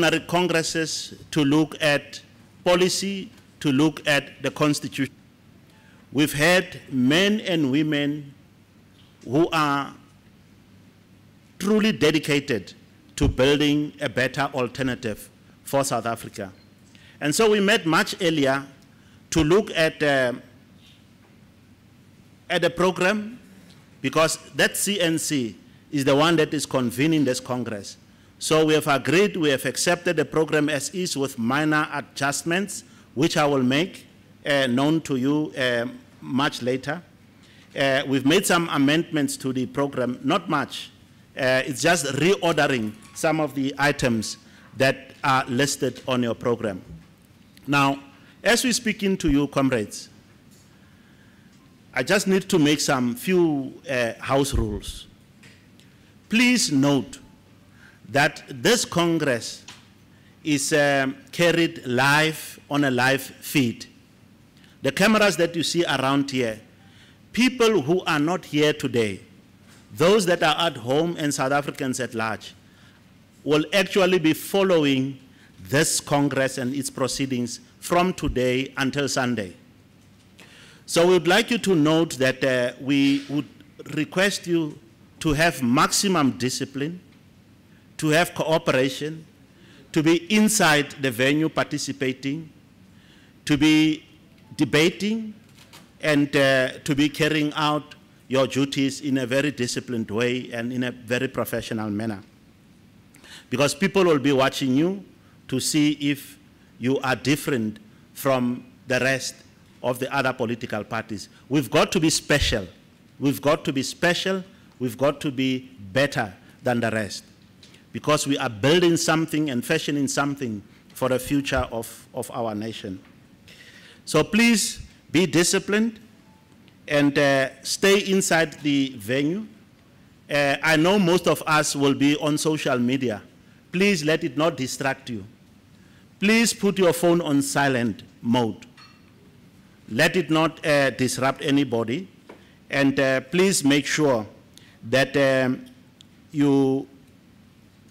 extraordinary congresses to look at policy, to look at the Constitution. We've had men and women who are truly dedicated to building a better alternative for South Africa. And so we met much earlier to look at the program, because that CNC is the one that is convening this Congress. So we have agreed, we have accepted the program as is with minor adjustments, which I will make known to you much later. We've made some amendments to the program, not much. It's just reordering some of the items that are listed on your program. Now, as we're speaking to you, comrades, I just need to make some few house rules. Please note that this Congress is carried live on a live feed. The cameras that you see around here, people who are not here today, those that are at home and South Africans at large, will actually be following this Congress and its proceedings from today until Sunday. So we would like you to note that we would request you to have maximum discipline, to have cooperation, to be inside the venue participating, to be debating, and to be carrying out your duties in a very disciplined way and in a very professional manner. Because people will be watching you to see if you are different from the rest of the other political parties. We've got to be special. We've got to be special. We've got to be better than the rest, because we are building something and fashioning something for the future of our nation. So please be disciplined and stay inside the venue. I know most of us will be on social media. Please let it not distract you. Please put your phone on silent mode. Let it not disrupt anybody. And please make sure that you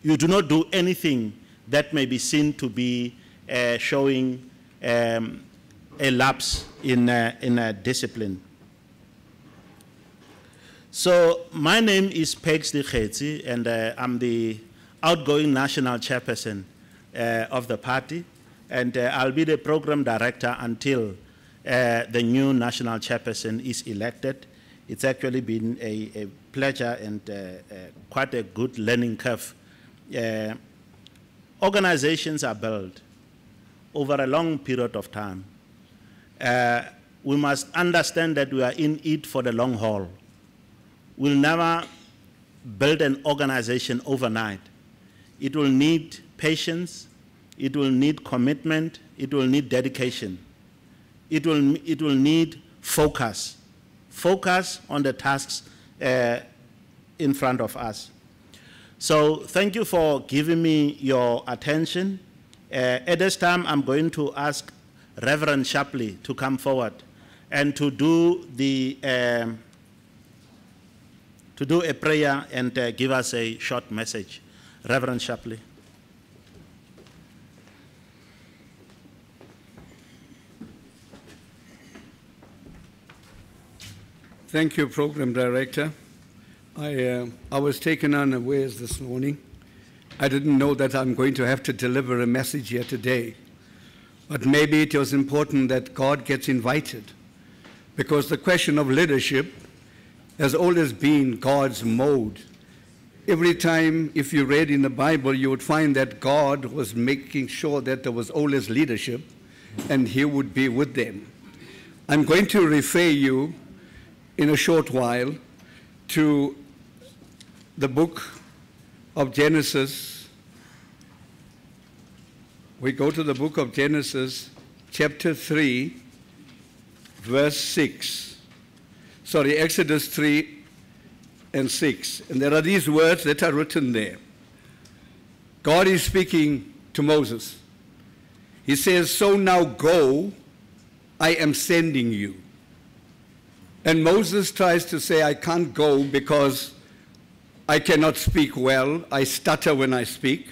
do not do anything that may be seen to be showing a lapse in discipline. So my name is Pegs Dikgetsi, and I'm the outgoing national chairperson of the party, and I'll be the program director until the new national chairperson is elected. It's actually been a pleasure and quite a good learning curve. Organizations are built over a long period of time. We must understand that we are in it for the long haul. We'll never build an organization overnight. It will need patience, it will need commitment, it will need dedication. It will need focus. Focus on the tasks in front of us. So thank you for giving me your attention. At this time, I'm going to ask Reverend Shapley to come forward and to do a prayer and give us a short message. Reverend Shapley. Thank you, Program Director. I was taken unawares this morning. I didn't know that I'm going to have to deliver a message here today. But maybe it was important that God gets invited, because the question of leadership has always been God's mode. Every time, if you read in the Bible, you would find that God was making sure that there was always leadership, and He would be with them. I'm going to refer you in a short while to the book of Genesis. We go to the book of Genesis, chapter 3, verse 6. Sorry, Exodus 3 and 6. And there are these words that are written there. God is speaking to Moses. He says, "So now go, I am sending you." And Moses tries to say, "I can't go because I cannot speak well. I stutter when I speak."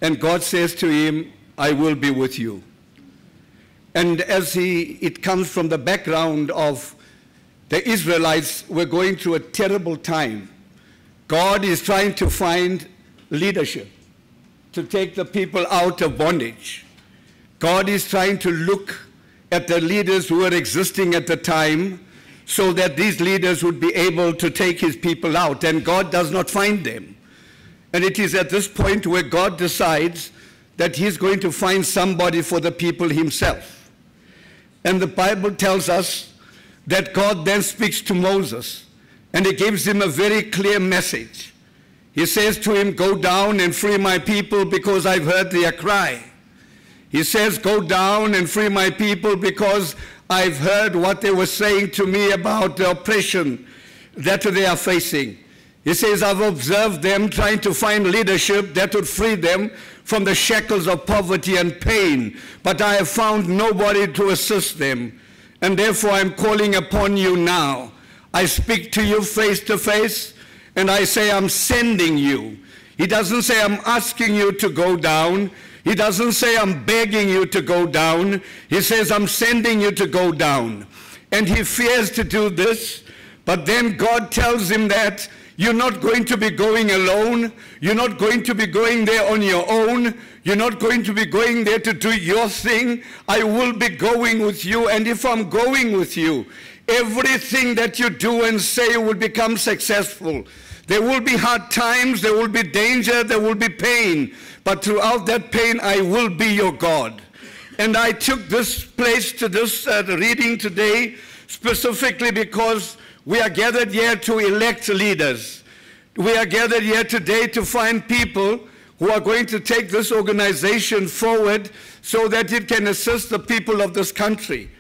And God says to him, I will be with you. And as it comes from the background of the Israelites were going through a terrible time. God is trying to find leadership to take the people out of bondage. God is trying to look at the leaders who were existing at the time so that these leaders would be able to take his people out, and God does not find them. And it is at this point where God decides that he's going to find somebody for the people himself. And the Bible tells us that God then speaks to Moses, and he gives him a very clear message. He says to him, go down and free my people because I've heard their cry. He says, go down and free my people because I've heard what they were saying to me about the oppression that they are facing. He says, I've observed them trying to find leadership that would free them from the shackles of poverty and pain, but I have found nobody to assist them, and therefore I'm calling upon you now. I speak to you face to face, and I say I'm sending you. He doesn't say I'm asking you to go down. He doesn't say I'm begging you to go down. He says I'm sending you to go down. And he fears to do this, but then God tells him that you're not going to be going alone. You're not going to be going there on your own. You're not going to be going there to do your thing. I will be going with you, and if I'm going with you, everything that you do and say will become successful. There will be hard times, there will be danger, there will be pain, but throughout that pain, I will be your God. And I took this place to this reading today specifically because we are gathered here to elect leaders. We are gathered here today to find people who are going to take this organization forward so that it can assist the people of this country.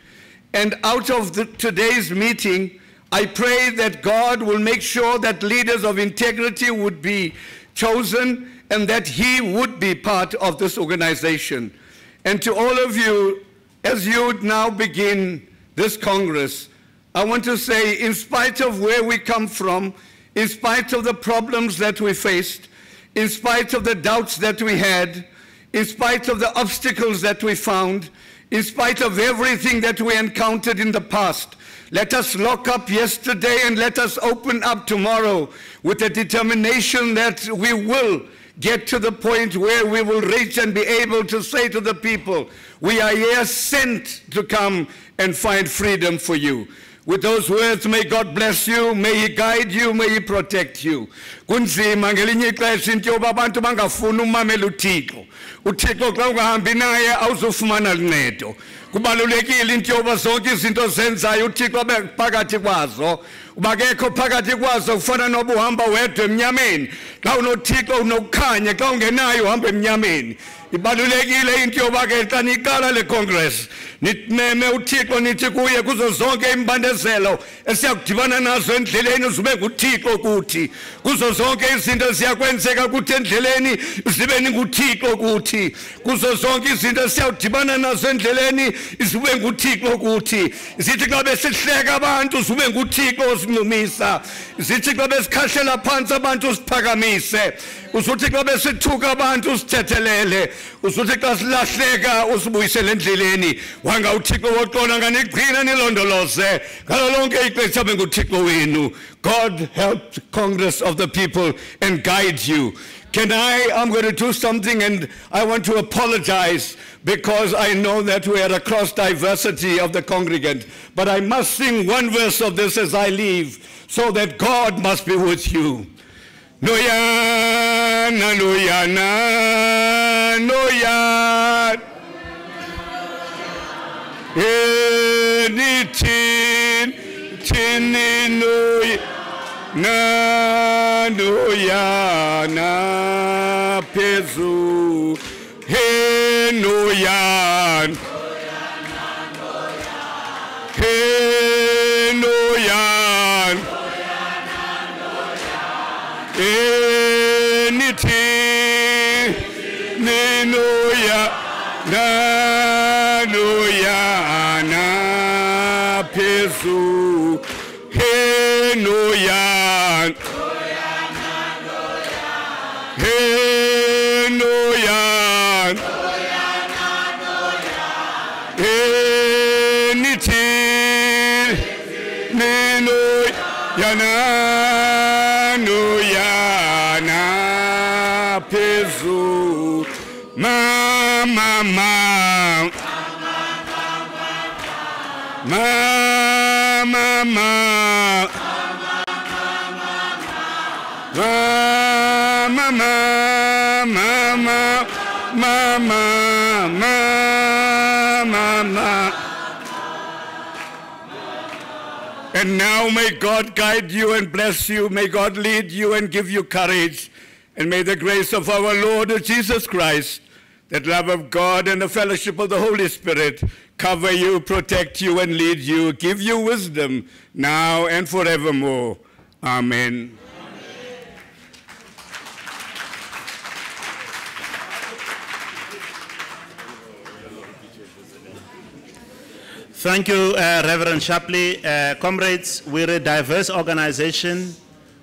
And out of today's meeting, I pray that God will make sure that leaders of integrity would be chosen and that he would be part of this organization. And to all of you, as you now begin this Congress, I want to say, in spite of where we come from, in spite of the problems that we faced, in spite of the doubts that we had, in spite of the obstacles that we found, in spite of everything that we encountered in the past, let us lock up yesterday and let us open up tomorrow with a determination that we will get to the point where we will reach and be able to say to the people, we are here sent to come and find freedom for you. With those words, may God bless you, may he guide you, may he protect you. Kunzima ngelinye ixesha into yoba abantu bangafuni umamela uThixo. uThixo xa ungahambi naye awuzufumana luncedo. Kubalulekile into yoba zonke izinto zenzayo uThixo abe phakathi kwazo. Ubakekho phakathi kwazo kufana noba uhamba wedwa emnyameni. Xa unoThixo unokukhanya, xa ungenayo uhamba emnyameni. Ibalulekile into yoba ke xa niqala le Congress nitmeme uThixo nithi kuye kuzo zonke imbandezelo esiyakudibana nazo endleleni uzube nguThixo kuthi. Kuzo zonke izinto ziyakwenzeka kuthi endleleni zibe nguThixo kuthi. Kuzo zonke izinto esiyakudibana nazo endleleni izube nguThixo kuthi. Zithi xa besihleka abantu uzube nguThixo osincumisa. Zithi xa besikhahlela phansi abantu usiphakamise. Usuthi xa besithuka abantu usithethelele. Usuthi xa silahleka usibuyisele endleleni. Wanga uThixo woxolo nganigcina nilondoloze ngalo lonke ixesha abe nguThixo wenu. God help the Congress of the people and guide you. I'm going to do something, and I want to apologize because I know that we are across diversity of the congregant. But I must sing one verse of this as I leave, so that God must be with you. Noyana, noyana, noyana. Anything, tini noyana. Na noyana pezu he noyan he noyan anything ni noyana noyana pezu he noyan he noyan Yananu yana pezu mama mama mama mama. And now may God guide you and bless you. May God lead you and give you courage. And may the grace of our Lord Jesus Christ, that love of God and the fellowship of the Holy Spirit cover you, protect you, and lead you, give you wisdom now and forevermore. Amen. Thank you, Reverend Shapley. Comrades, we're a diverse organization.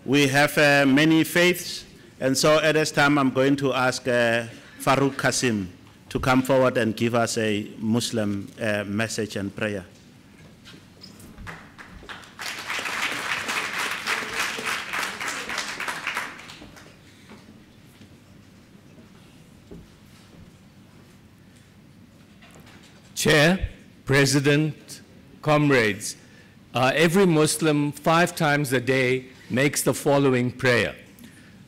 We have many faiths. And so at this time, I'm going to ask Farouk Kassim to come forward and give us a Muslim message and prayer. Chair, President, comrades, every Muslim 5 times a day makes the following prayer.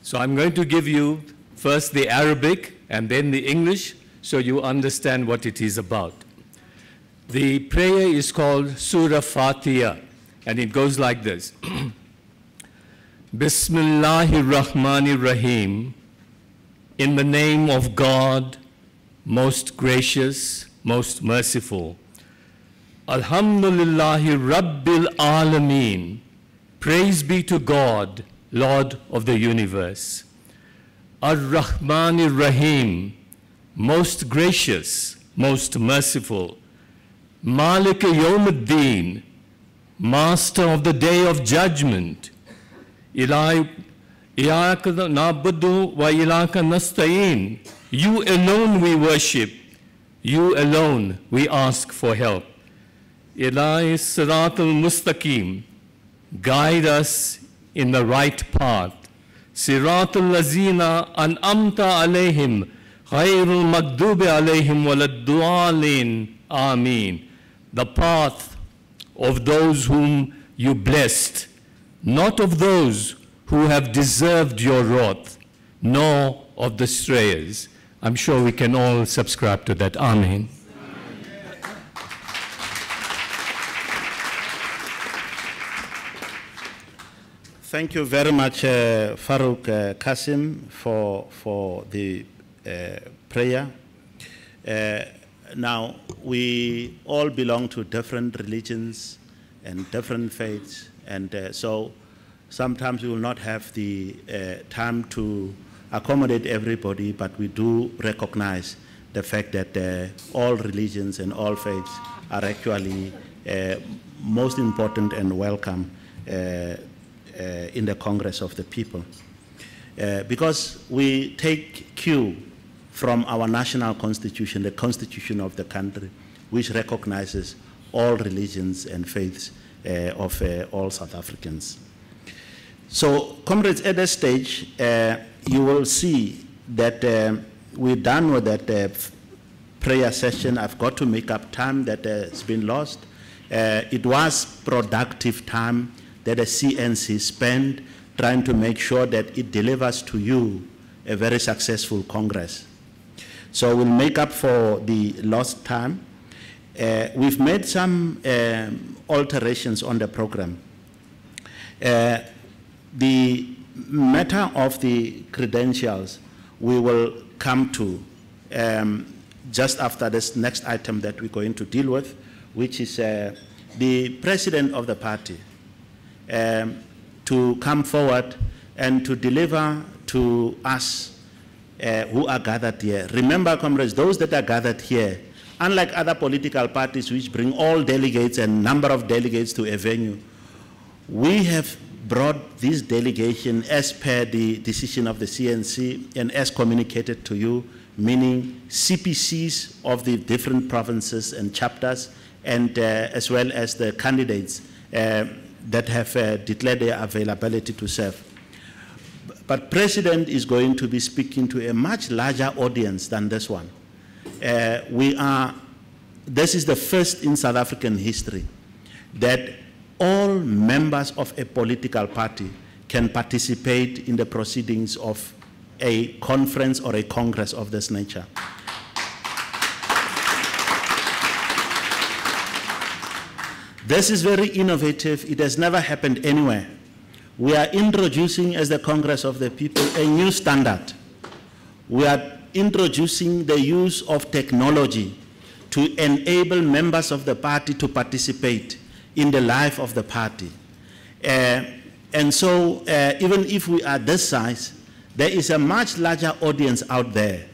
So I'm going to give you first the Arabic and then the English so you understand what it is about. The prayer is called Surah Fatiha, and it goes like this. Bismillahir Rahmanir Rahim. In the name of God, most gracious, most merciful. Alhamdulillahi Rabbil Alameen. Praise be to God, Lord of the universe. Ar-Rahmanir Rahim. Most gracious, most merciful. Malik Yawmuddin. Master of the day of judgment. Iyaka na'budu wa ilaka nasta'in. You alone we worship. You alone we ask for help. Ilahi Siratul Mustaqim. Guide us in the right path. Siratul Lazina an'amta alayhim. Ghayrul Maghdubi alayhim waladdallin. Ameen. The path of those whom you blessed, not of those who have deserved your wrath, nor of the strayers. I'm sure we can all subscribe to that. Amen. Thank you very much, Farouk Kassim, for the prayer. Now, we all belong to different religions and different faiths, and so sometimes we will not have the time to accommodate everybody, but we do recognize the fact that all religions and all faiths are actually most important and welcome in the Congress of the People. Because we take cue from our national constitution, the constitution of the country, which recognizes all religions and faiths of all South Africans. So, comrades, at this stage, you will see that we're done with that prayer session. I've got to make up time that has been lost. It was productive time that the CNC spent trying to make sure that it delivers to you a very successful Congress. So we'll make up for the lost time. We've made some alterations on the program. The matter of the credentials we will come to just after this next item that we're going to deal with, which is the president of the party to come forward and to deliver to us who are gathered here. Remember, comrades, those that are gathered here, unlike other political parties which bring all delegates and number of delegates to a venue, we have brought this delegation as per the decision of the CNC and as communicated to you, meaning CPCs of the different provinces and chapters, and as well as the candidates that have declared their availability to serve. But President is going to be speaking to a much larger audience than this one. This is the first in South African history that all members of a political party can participate in the proceedings of a conference or a congress of this nature. This is very innovative. It has never happened anywhere. We are introducing, as the Congress of the People, a new standard. We are introducing the use of technology to enable members of the party to participate in the life of the party. And so even if we are this size, there is a much larger audience out there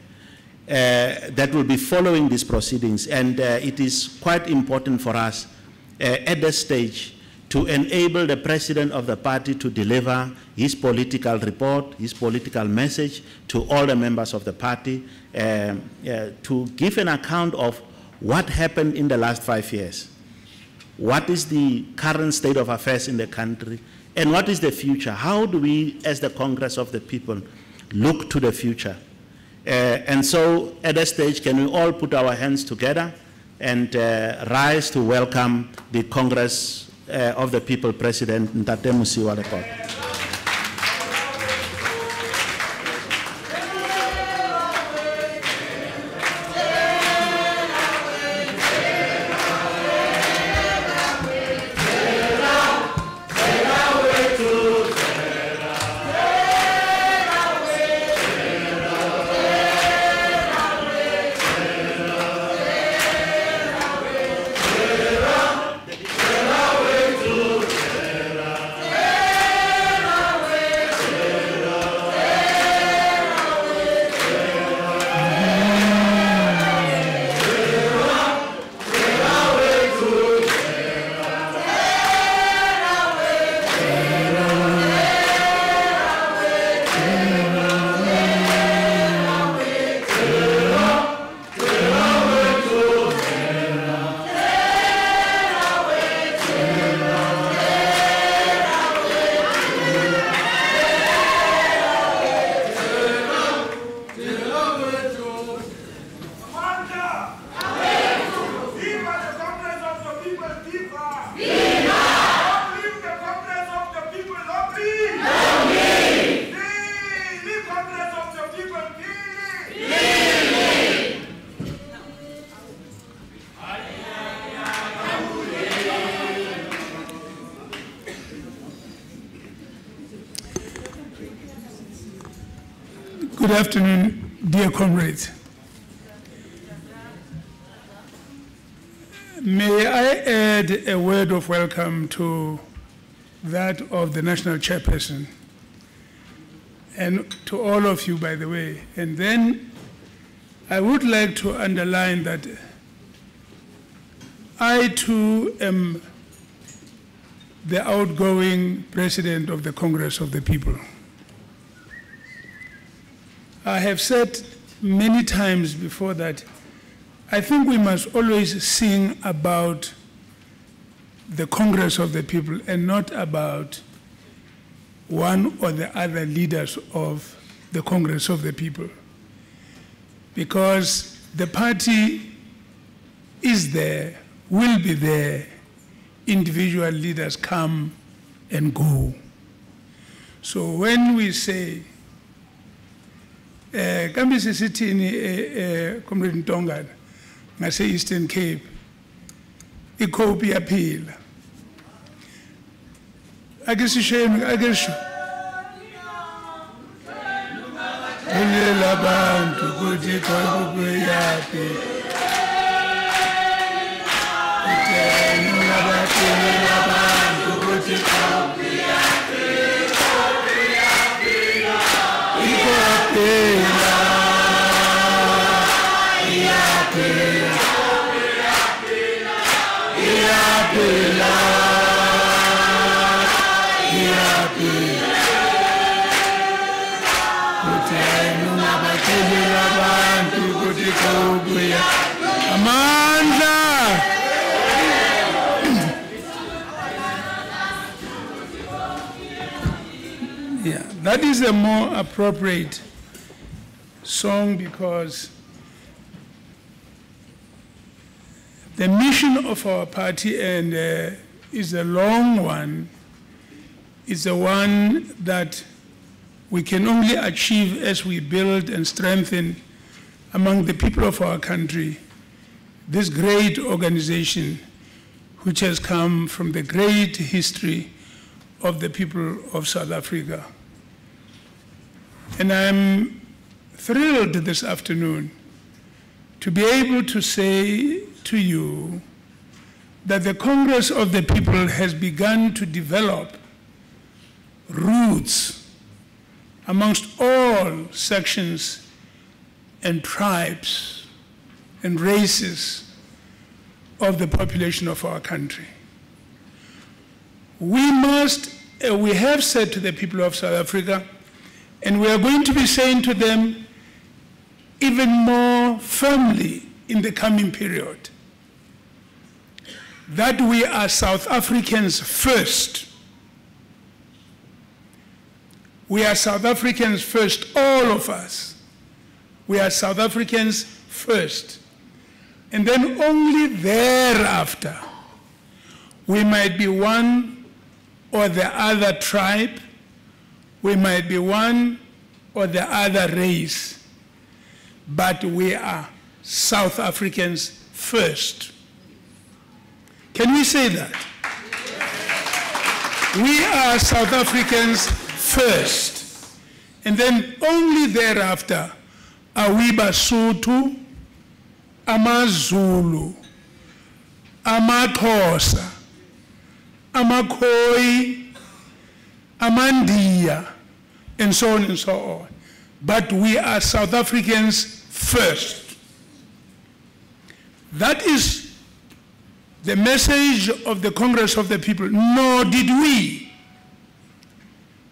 that will be following these proceedings. And it is quite important for us at this stage to enable the president of the party to deliver his political report, his political message to all the members of the party, to give an account of what happened in the last 5 years. What is the current state of affairs in the country? And what is the future? How do we, as the Congress of the People, look to the future? And so, at this stage, can we all put our hands together and rise to welcome the Congress of the People President, Ntate Mosiuoa Lekota. Good afternoon, dear comrades. May I add a word of welcome to that of the National Chairperson and to all of you, by the way. And then I would like to underline that I too am the outgoing President of the Congress of the People. I have said many times before that I think we must always sing about the Congress of the People and not about one or the other leaders of the Congress of the People. Because the party is there, will be there, individual leaders come and go. So when we say, kambe sisithini Comrade Ntongana ngase Eastern Cape ikhophi yaphila ake sisheme ake sho elela bantu kuthi kwakuyapi uthenga bathela bantu kuthi kwakuyapi ikhophi That is a more appropriate song because the mission of our party and is a long one. It's the one that we can only achieve as we build and strengthen among the people of our country this great organization which has come from the great history of the people of South Africa. And I'm thrilled this afternoon to be able to say to you that the Congress of the People has begun to develop roots amongst all sections and tribes and races of the population of our country. We have said to the people of South Africa, and we are going to be saying to them even more firmly in the coming period, that we are South Africans first. We are South Africans first, all of us. We are South Africans first. And then only thereafter, we might be one or the other tribe, we might be one or the other race, but we are South Africans first. Can we say that? We are South Africans first. And then only thereafter are we Basotho, AmaZulu, AmaXhosa, AmaKhoi, AmaNdiya, and so on and so on. But we are South Africans first. That is the message of the Congress of the People. Nor did we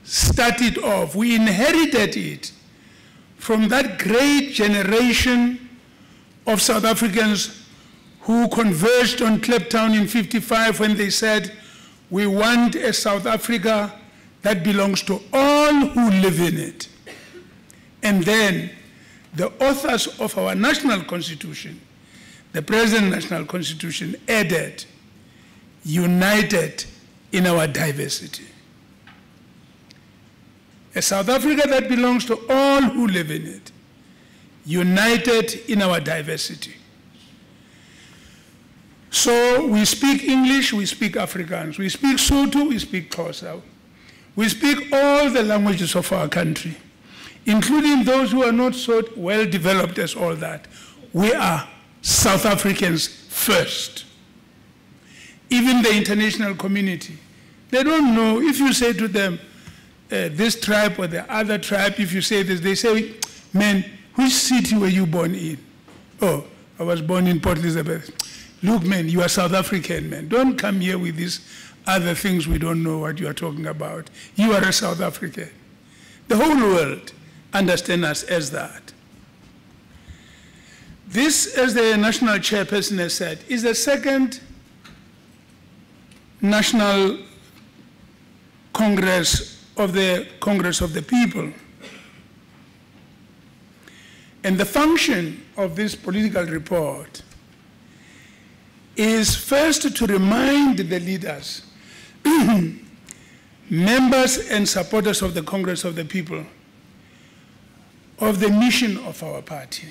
start it off. We inherited it from that great generation of South Africans who converged on Kliptown in '55 when they said, we want a South Africa that belongs to all who live in it. And then the authors of our national constitution, the present national constitution, added, united in our diversity. A South Africa that belongs to all who live in it, united in our diversity. So we speak English, we speak Afrikaans, we speak Sotho, we speak Xhosa. We speak all the languages of our country, including those who are not so well developed as all that. We are South Africans first. Even the international community, they don't know. If you say to them, this tribe or the other tribe, if you say this, they say, man, which city were you born in? Oh, I was born in Port Elizabeth. Look, man, you are South African, man. Don't come here with these other things we don't know what you are talking about. You are a South African. The whole world understands us as that. This, as the national chairperson has said, is the second national congress of the Congress of the People. And the function of this political report is first to remind the leaders, members and supporters of the Congress of the People, of the mission of our party.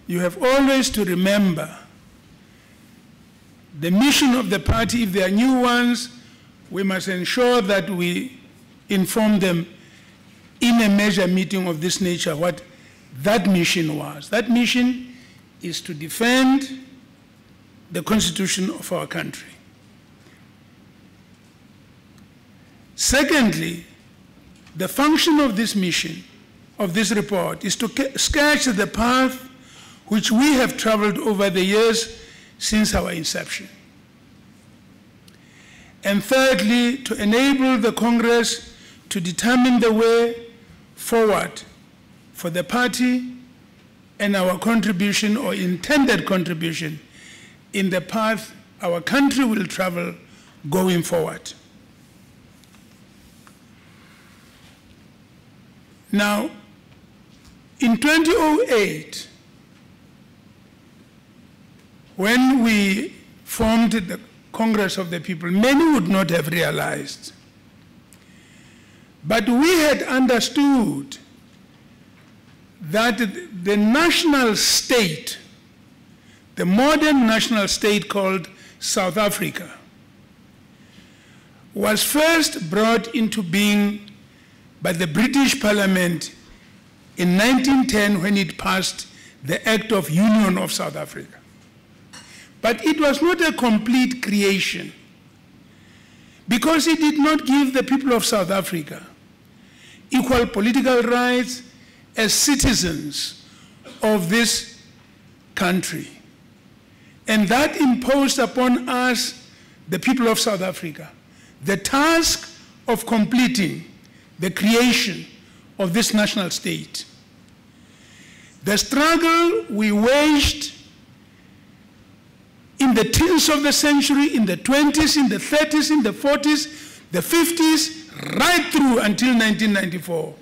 You have always to remember the mission of the party. If there are new ones, we must ensure that we inform them in a major meeting of this nature what that mission was. That mission is to defend the Constitution of our country. Secondly, the function of this mission, of this report, is to sketch the path which we have traveled over the years since our inception. And thirdly, to enable the Congress to determine the way forward for the party and our contribution or intended contribution in the path our country will travel going forward. Now, in 2008, when we formed the Congress of the People, many would not have realized. But we had understood that the national state, the modern national state called South Africa, was first brought into being by the British Parliament in 1910 when it passed the Act of Union of South Africa. But it was not a complete creation because it did not give the people of South Africa equal political rights as citizens of this country. And that imposed upon us, the people of South Africa, the task of completing the creation of this national state. The struggle we waged in the teens of the century, in the 20s, in the 30s, in the 40s, the 50s, right through until 1994,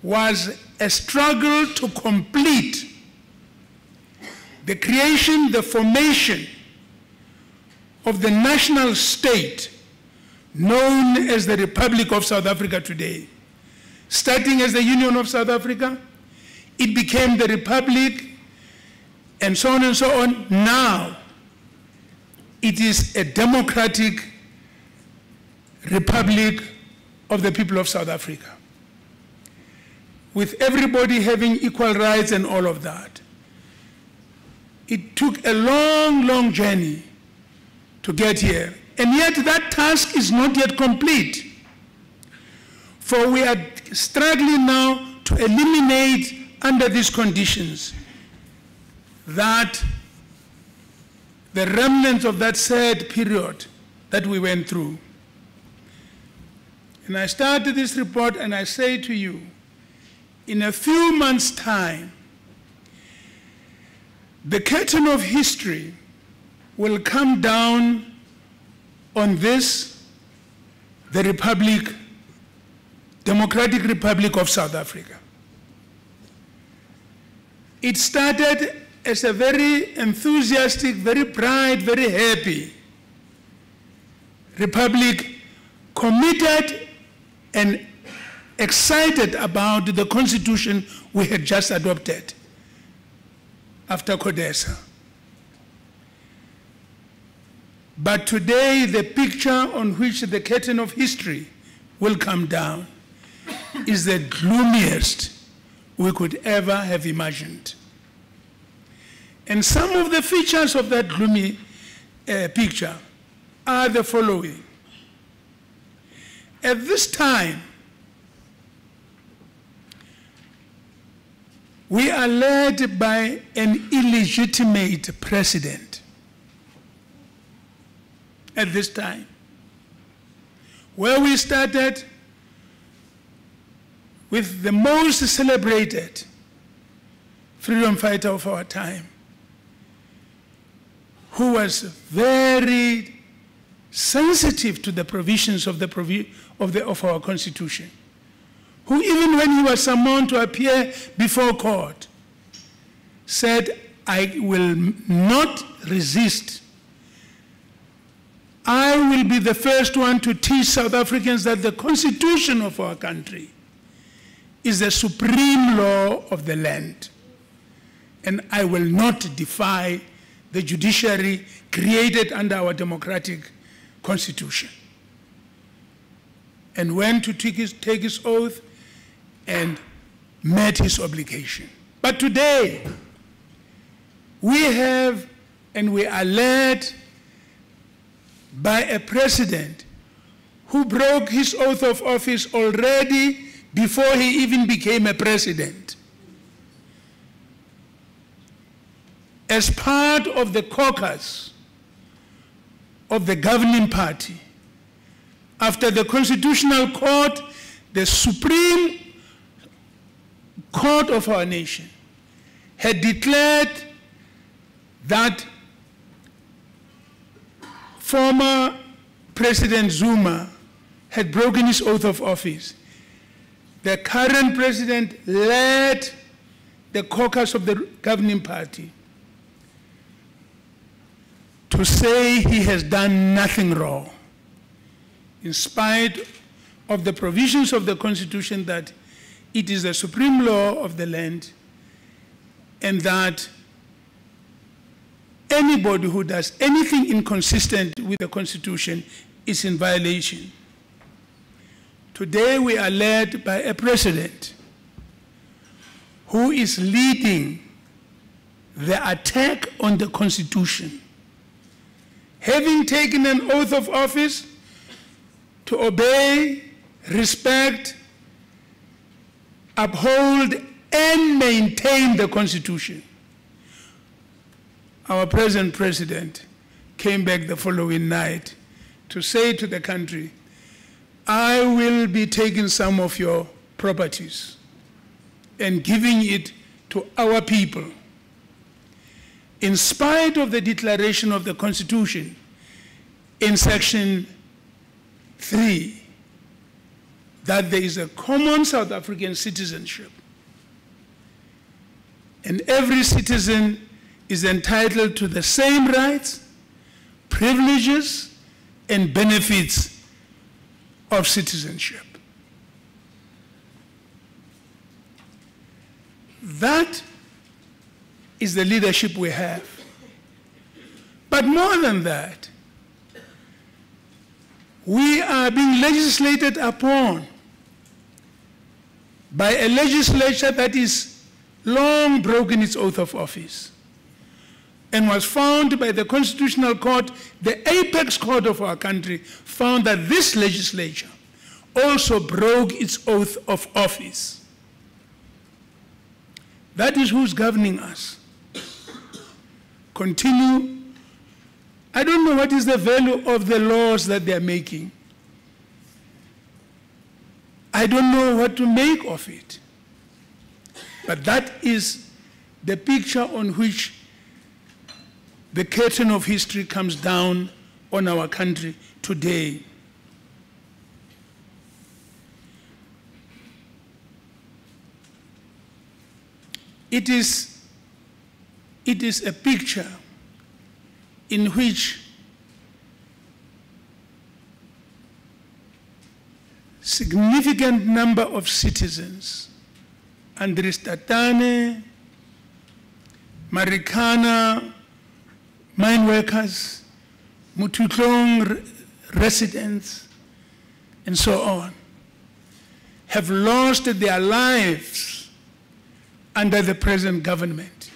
was a struggle to complete the creation, the formation of the national state known as the Republic of South Africa today. Starting as the Union of South Africa, it became the Republic, and so on and so on. Now, it is a democratic republic of the people of South Africa, with everybody having equal rights and all of that. It took a long, long journey to get here. And yet that task is not yet complete. For we are struggling now to eliminate under these conditions that the remnants of that sad period that we went through. And I started this report and I say to you, in a few months' time, the curtain of history will come down on this, the Republic, Democratic Republic of South Africa. It started as a very enthusiastic, very bright, very happy republic, committed and excited about the constitution we had just adopted after CODESA. But today, the picture on which the curtain of history will come down is the gloomiest we could ever have imagined. And some of the features of that gloomy picture are the following. At this time, we are led by an illegitimate president. At this time, where we started with the most celebrated freedom fighter of our time, who was very sensitive to the provisions of our Constitution, who even when he was summoned to appear before court, said, I will not resist. I will be the first one to teach South Africans that the Constitution of our country is the supreme law of the land. And I will not defy the judiciary created under our democratic constitution. And went to take his oath and met his obligation. But today, we have and we are led by a president who broke his oath of office already before he even became a president. As part of the caucus of the governing party, after the Constitutional Court, the Supreme Court of our nation, had declared that former President Zuma had broken his oath of office, the current president led the caucus of the governing party to say he has done nothing wrong, in spite of the provisions of the Constitution that it is the supreme law of the land and that anybody who does anything inconsistent with the Constitution is in violation. Today we are led by a president who is leading the attack on the Constitution, having taken an oath of office to obey, respect, uphold, and maintain the Constitution. Our present president came back the following night to say to the country, I will be taking some of your properties and giving it to our people, in spite of the declaration of the Constitution in Section 3, that there is a common South African citizenship, and every citizen is entitled to the same rights, privileges, and benefits of citizenship. That is the leadership we have. But more than that, we are being legislated upon by a legislature that is long broken its oath of office and was found by the Constitutional Court, the apex court of our country, found that this legislature also broke its oath of office. That is who's governing us. Continue. I don't know what is the value of the laws that they are making. I don't know what to make of it. But that is the picture on which the curtain of history comes down on our country today. It is a picture in which significant number of citizens, Andries Tatane, Marikana, mine workers, Muthutlong residents, and so on, have lost their lives under the present government.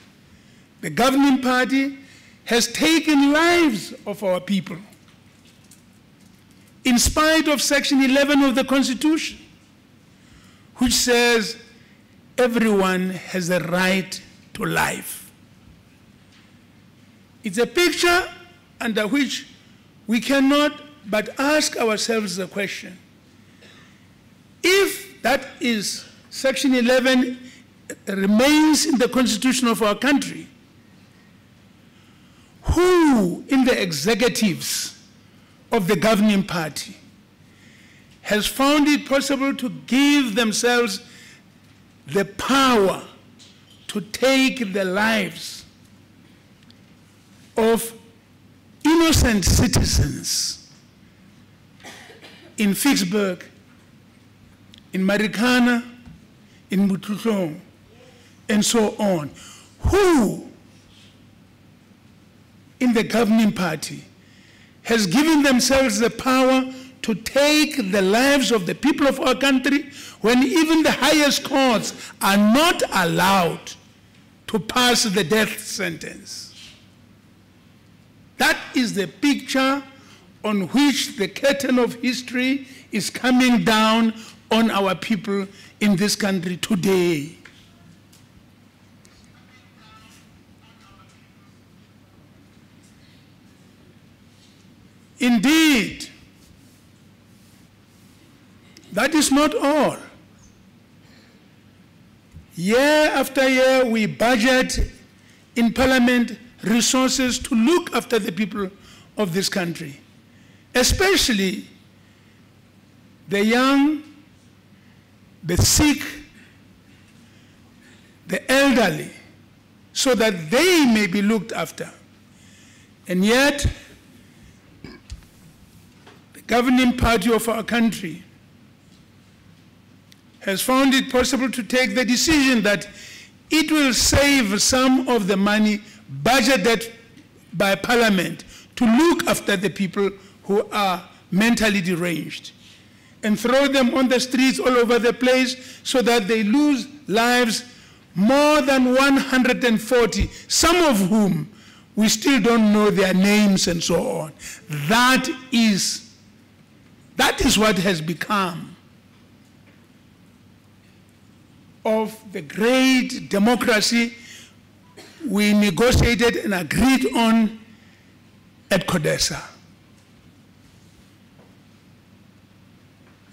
The governing party has taken lives of our people in spite of Section 11 of the Constitution, which says everyone has a right to life. It's a picture under which we cannot but ask ourselves the question, if that is Section 11 remains in the Constitution of our country, who in the executives of the governing party has found it possible to give themselves the power to take the lives of innocent citizens in Vicksburg, in Marikana, in Muthutlong, and so on? Who in the governing party has given themselves the power to take the lives of the people of our country when even the highest courts are not allowed to pass the death sentence? That is the picture on which the curtain of history is coming down on our people in this country today. Indeed, that is not all. Year after year, we budget in Parliament resources to look after the people of this country, especially the young, the sick, the elderly, so that they may be looked after. And yet, the governing party of our country has found it possible to take the decision that it will save some of the money budgeted by Parliament to look after the people who are mentally deranged and throw them on the streets all over the place so that they lose lives, more than 140, some of whom we still don't know their names and so on. That is what has become of the great democracy we negotiated and agreed on at CODESA.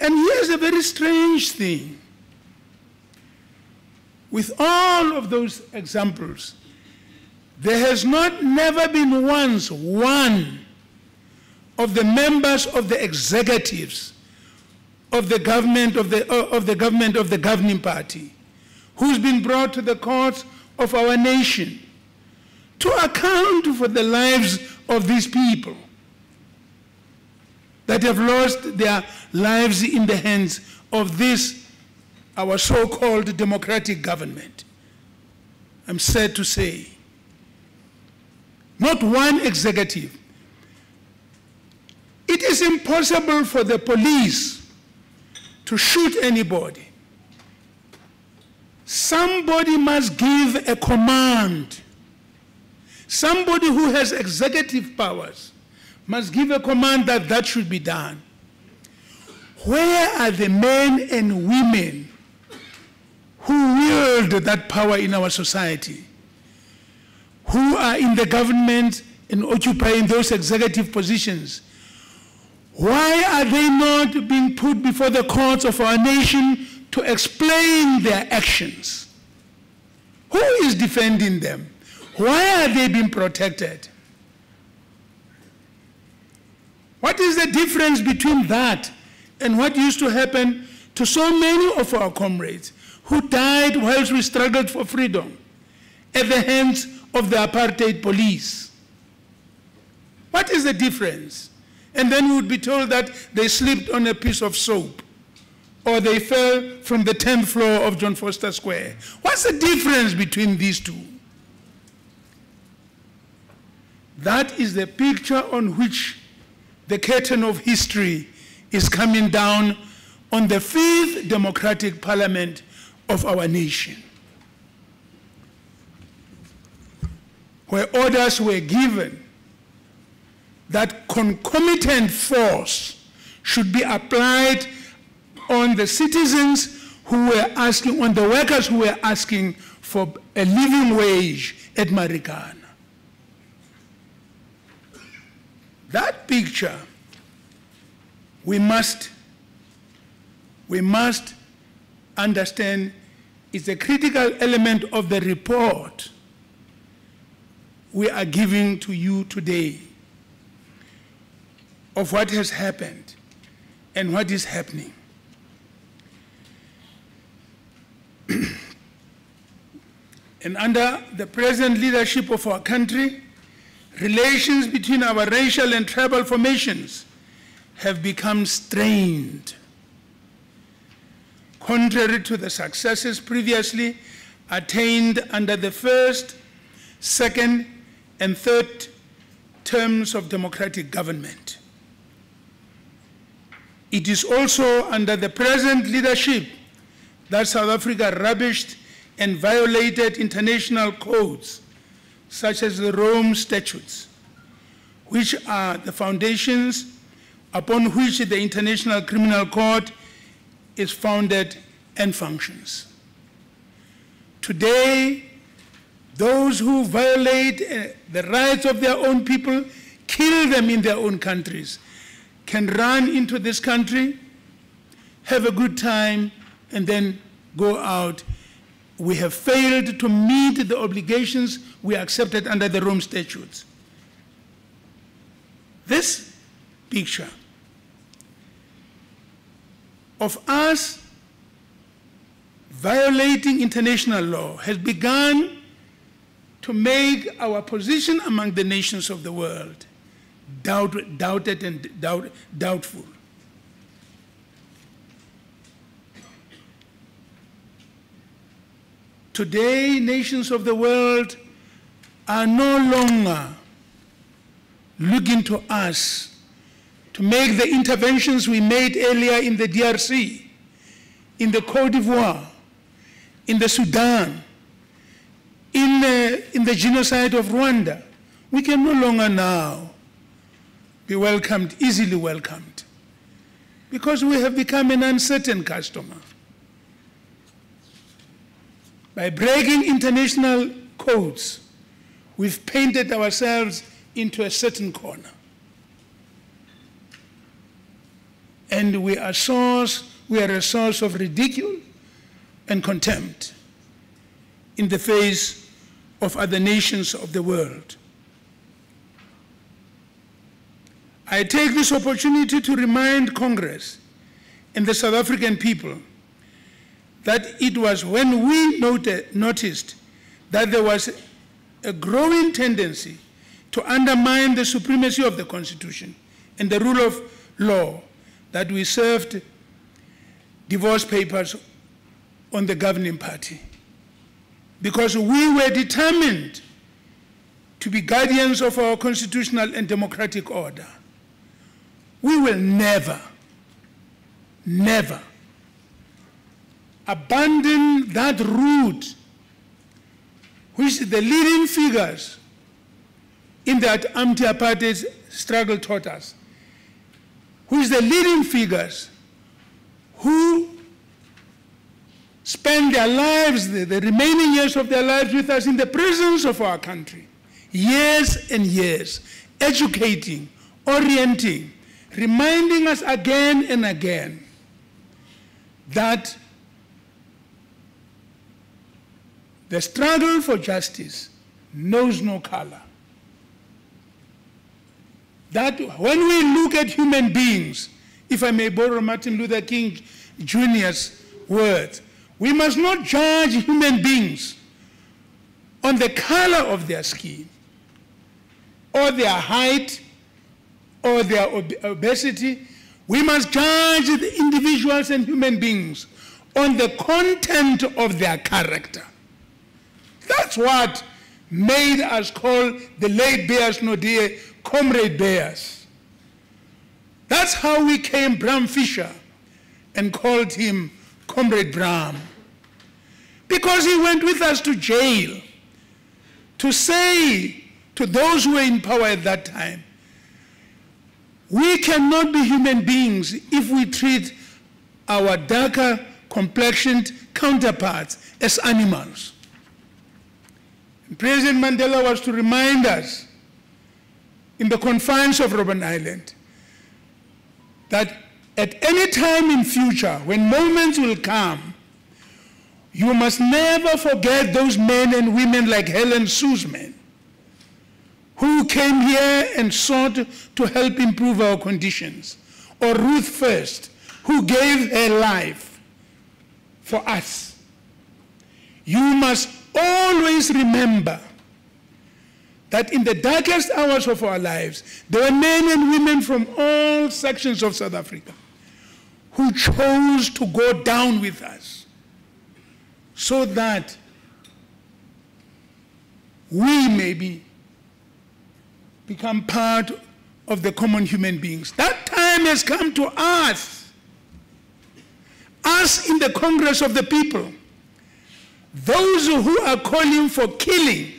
And here's a very strange thing. With all of those examples, there has never been once one of the members of the executives of the government of the governing party who's been brought to the courts of our nation to account for the lives of these people that have lost their lives in the hands of this, our so-called democratic government. I'm sad to say, not one executive. It is impossible for the police to shoot anybody. Somebody must give a command. Somebody who has executive powers must give a command that that should be done. Where are the men and women who wield that power in our society, who are in the government and occupying those executive positions? Why are they not being put before the courts of our nation to explain their actions? Who is defending them? Why are they being protected? What is the difference between that and what used to happen to so many of our comrades who died whilst we struggled for freedom at the hands of the apartheid police? What is the difference? And then we would be told that they slipped on a piece of soap or they fell from the 10th floor of John Foster Square. What's the difference between these two? That is the picture on which the curtain of history is coming down on the 5th democratic parliament of our nation, where orders were given that concomitant force should be applied on the citizens who were asking, on the workers who were asking for a living wage at Marikana. That picture, we must understand, is a critical element of the report we are giving to you today of what has happened and what is happening. And under the present leadership of our country, relations between our racial and tribal formations have become strained. Contrary to the successes previously attained under the first, second, and third terms of democratic government, it is also under the present leadership that South Africa rubbished and violated international codes such as the Rome Statutes, which are the foundations upon which the International Criminal Court is founded and functions. Today, those who violate the rights of their own people, kill them in their own countries, can run into this country, have a good time, and then go out. We have failed to meet the obligations we accepted under the Rome Statutes. This picture of us violating international law, has begun to make our position among the nations of the world doubted and doubtful. Today, nations of the world are no longer looking to us to make the interventions we made earlier in the DRC, in the Côte d'Ivoire, in the Sudan, in the genocide of Rwanda. We can no longer now be welcomed, easily welcomed, because we have become an uncertain customer. By breaking international codes, we've painted ourselves into a certain corner. And we are a source of ridicule and contempt in the face of other nations of the world. I take this opportunity to remind Congress and the South African people that it was when we noticed that there was a growing tendency to undermine the supremacy of the Constitution and the rule of law that we served divorce papers on the governing party, because we were determined to be guardians of our constitutional and democratic order. We will never, never abandon that route which the leading figures in that anti-apartheid struggle taught us, which the leading figures who spend their lives, the remaining years of their lives with us in the prisons of our country, years and years, educating, orienting, reminding us again and again that the struggle for justice knows no color. That when we look at human beings, if I may borrow Martin Luther King Jr.'s words, we must not judge human beings on the color of their skin, or their height, or their obesity. We must judge the individuals and human beings on the content of their character. That's what made us call the late Bears Naudé Comrade Bears. That's how we came Bram Fisher and called him Comrade Bram. Because he went with us to jail to say to those who were in power at that time, we cannot be human beings if we treat our darker complexioned counterparts as animals. President Mandela was to remind us in the confines of Robben Island that at any time in future, when moments will come, you must never forget those men and women like Helen Suzman, who came here and sought to help improve our conditions, or Ruth First, who gave her life for us. You must always remember that in the darkest hours of our lives, there were men and women from all sections of South Africa who chose to go down with us so that we may become part of the common human beings. That time has come to us in the Congress of the people. Those who are calling for killing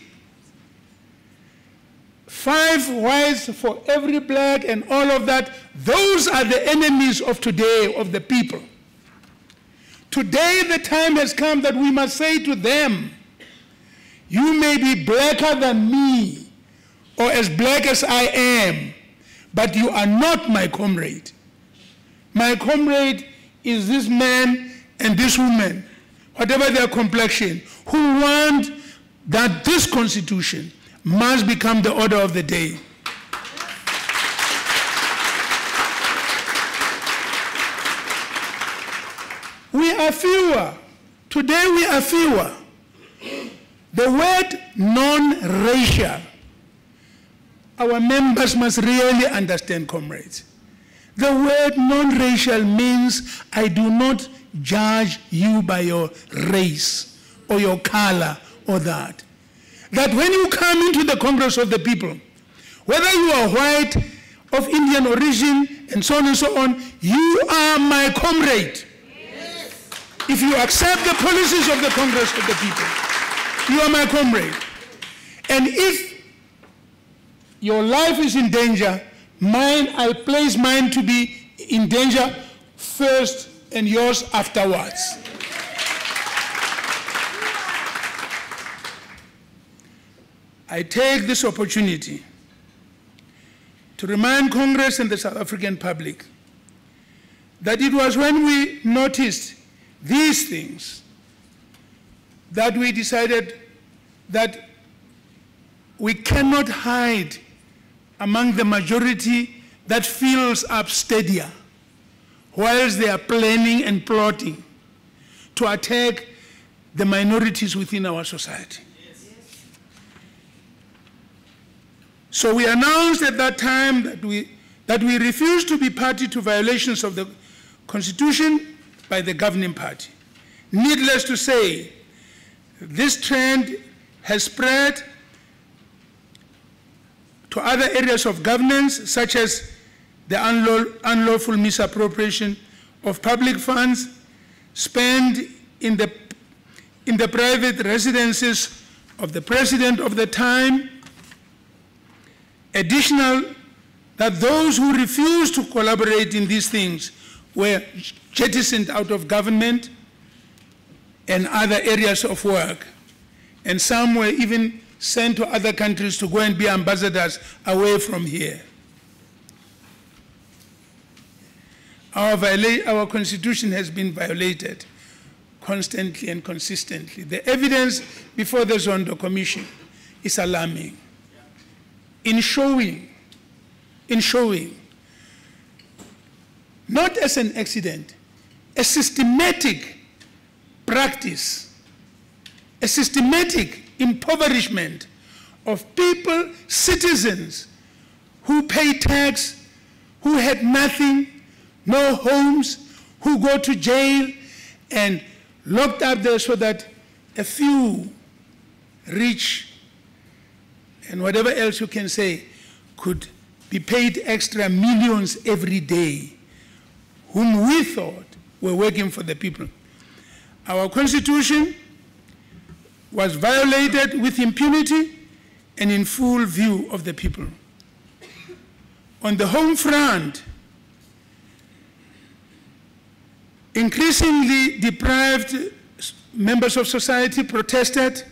5 whites for every black and all of that, those are the enemies of today, of the people. Today the time has come that we must say to them, you may be blacker than me or as black as I am, but you are not my comrade. My comrade is this man and this woman, whatever their complexion, who want that this Constitution must become the order of the day. We are fewer Today we are fewer. The word non-racial, our members must really understand, comrades. The word non-racial means I do not judge you by your race or your color or that. That when you come into the Congress of the People, whether you are white, of Indian origin, and so on and so on, you are my comrade. Yes. If you accept the policies of the Congress of the People, you are my comrade. And if your life is in danger, I place mine to be in danger first and yours afterwards. I take this opportunity to remind Congress and the South African public that it was when we noticed these things that we decided that we cannot hide among the majority that fills up stadia whilst they are planning and plotting to attack the minorities within our society. So we announced at that time that we refuse to be party to violations of the Constitution by the governing party. Needless to say, this trend has spread to other areas of governance, such as the unlawful misappropriation of public funds spent in the private residences of the president of the time. Additional, that those who refused to collaborate in these things were jettisoned out of government and other areas of work. And some were even sent to other countries to go and be ambassadors away from here. Our Constitution has been violated constantly and consistently. The evidence before the Zondo Commission is alarming. In showing, not as an accident, a systematic practice, a systematic impoverishment of people, citizens, who pay tax, who had nothing, no homes, who go to jail and locked up there so that a few rich and whatever else you can say could be paid extra millions every day, whom we thought were working for the people. Our Constitution was violated with impunity and in full view of the people. On the home front, increasingly deprived members of society protested.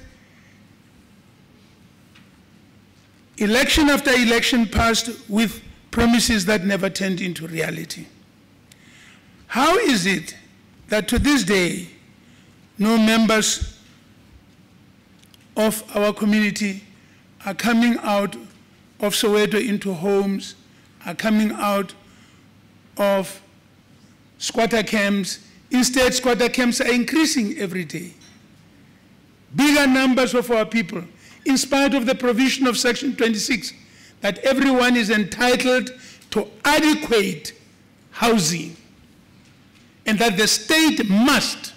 Election after election passed with promises that never turned into reality. How is it that to this day, no members of our community are coming out of Soweto into homes, are coming out of squatter camps? Instead, squatter camps are increasing every day. Bigger numbers of our people, in spite of the provision of Section 26, that everyone is entitled to adequate housing, and that the state must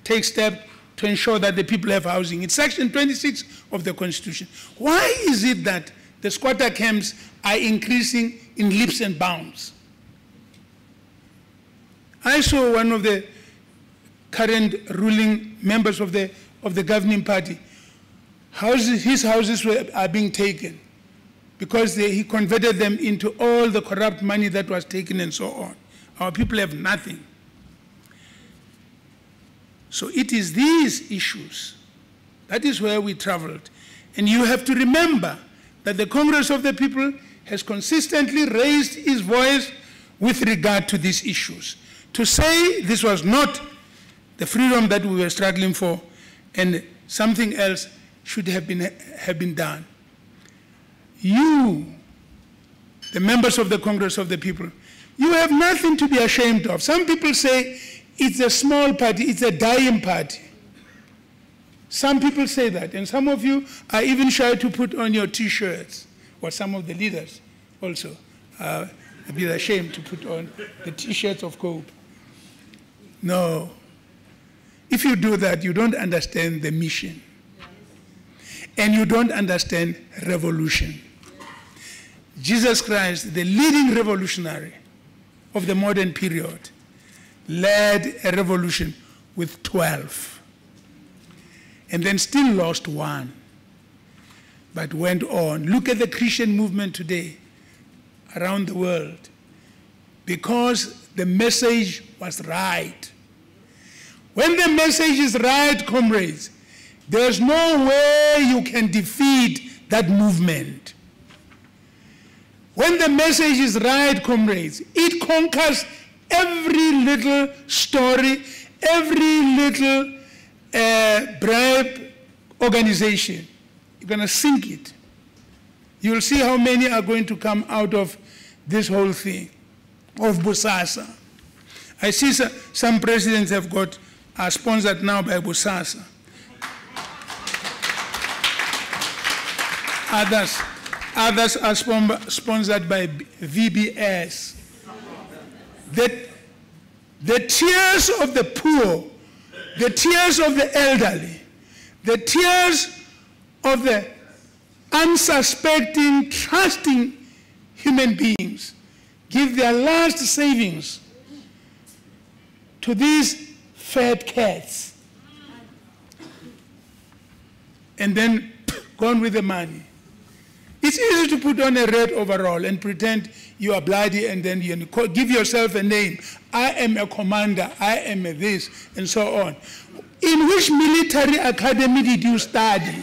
take steps to ensure that the people have housing. It's Section 26 of the Constitution. Why is it that the squatter camps are increasing in leaps and bounds? I saw one of the current ruling members of the governing party. His houses are being taken because he converted them into all the corrupt money that was taken and so on. Our people have nothing. So it is these issues, that is where we traveled. And you have to remember that the Congress of the People has consistently raised its voice with regard to these issues. To say this was not the freedom that we were struggling for and something else should have been done. You, the members of the Congress of the People, you have nothing to be ashamed of. Some people say it's a small party, it's a dying party. Some people say that, and some of you are even shy to put on your T-shirts, or some of the leaders also are a bit ashamed to put on the T-shirts of COPE. No. If you do that, you don't understand the mission. And you don't understand revolution. Jesus Christ, the leading revolutionary of the modern period, led a revolution with 12. And then still lost one, but went on. Look at the Christian movement today around the world, because the message was right. When the message is right, comrades, there's no way you can defeat that movement. When the message is right, comrades, it conquers every little story, every little bribe organization. You're going to sink it. You'll see how many are going to come out of this whole thing of Bosasa. I see some presidents are sponsored now by Bosasa. Others are sponsored by VBS. The tears of the poor, the tears of the elderly, the tears of the unsuspecting, trusting human beings give their last savings to these fat cats and then gone with the money. It's easy to put on a red overall and pretend you are bloody and then you give yourself a name. I am a commander, I am a this, and so on. In which military academy did you study?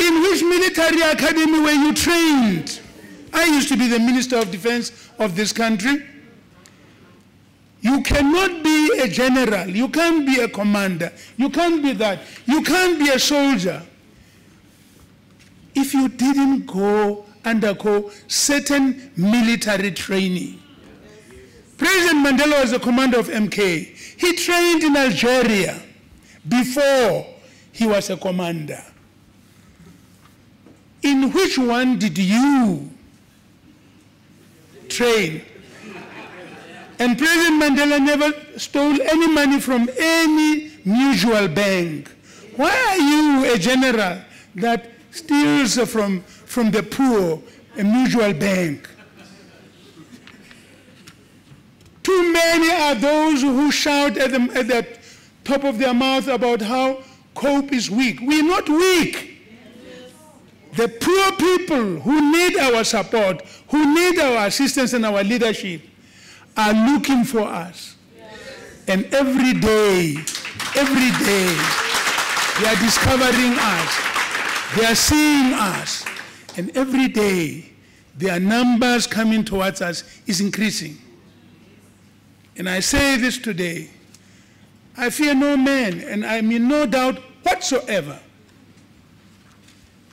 In which military academy were you trained? I used to be the Minister of Defense of this country. You cannot be a general, you can't be a commander, you can't be that, you can't be a soldier if you didn't undergo certain military training. President Mandela was the commander of MK. He trained in Algeria before he was a commander. In which one did you train? And President Mandela never stole any money from any mutual bank. Why are you a general that steals from the poor, a mutual bank? Too many are those who shout at the top of their mouth about how COPE is weak. We're not weak. The poor people who need our support, who need our assistance and our leadership, are looking for us. And every day, they are discovering us. They are seeing us. And every day, their numbers coming towards us is increasing. And I say this today, I fear no man, and I'm in no doubt whatsoever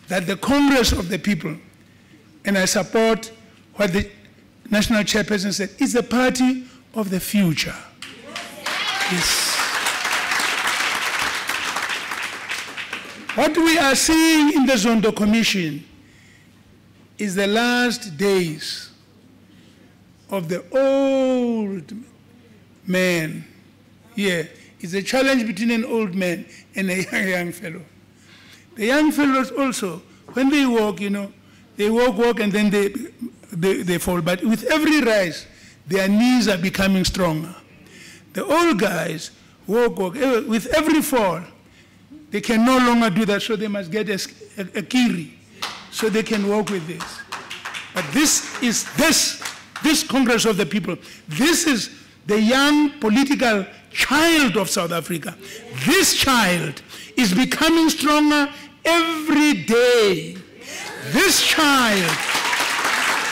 that the Congress of the People, and I support what the National Chairperson said, is the party of the future. Yes. What we are seeing in the Zondo Commission is the last days of the old man. Yeah, it's a challenge between an old man and a young fellow. The young fellows also, when they walk, they walk, and then they fall. But with every rise, their knees are becoming stronger. The old guys walk. With every fall, they can no longer do that, so they must get a kiri, so they can walk with this. But this Congress of the People, this is the young political child of South Africa. This child is becoming stronger every day. This child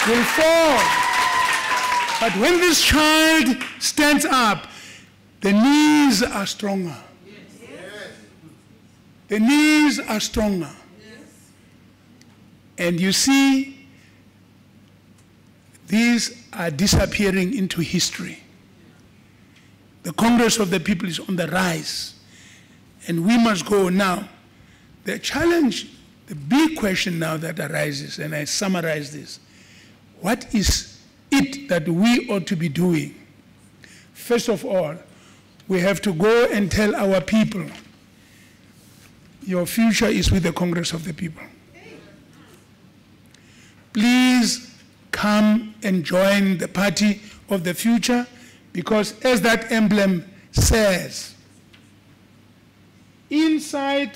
will fall. But when this child stands up, the knees are stronger. The knees are stronger. And you see, these are disappearing into history. The Congress of the People is on the rise, and we must go now. The challenge, the big question now that arises, and I summarize this, what is it that we ought to be doing? First of all, we have to go and tell our people, your future is with the Congress of the People. Please come and join the party of the future, because as that emblem says, inside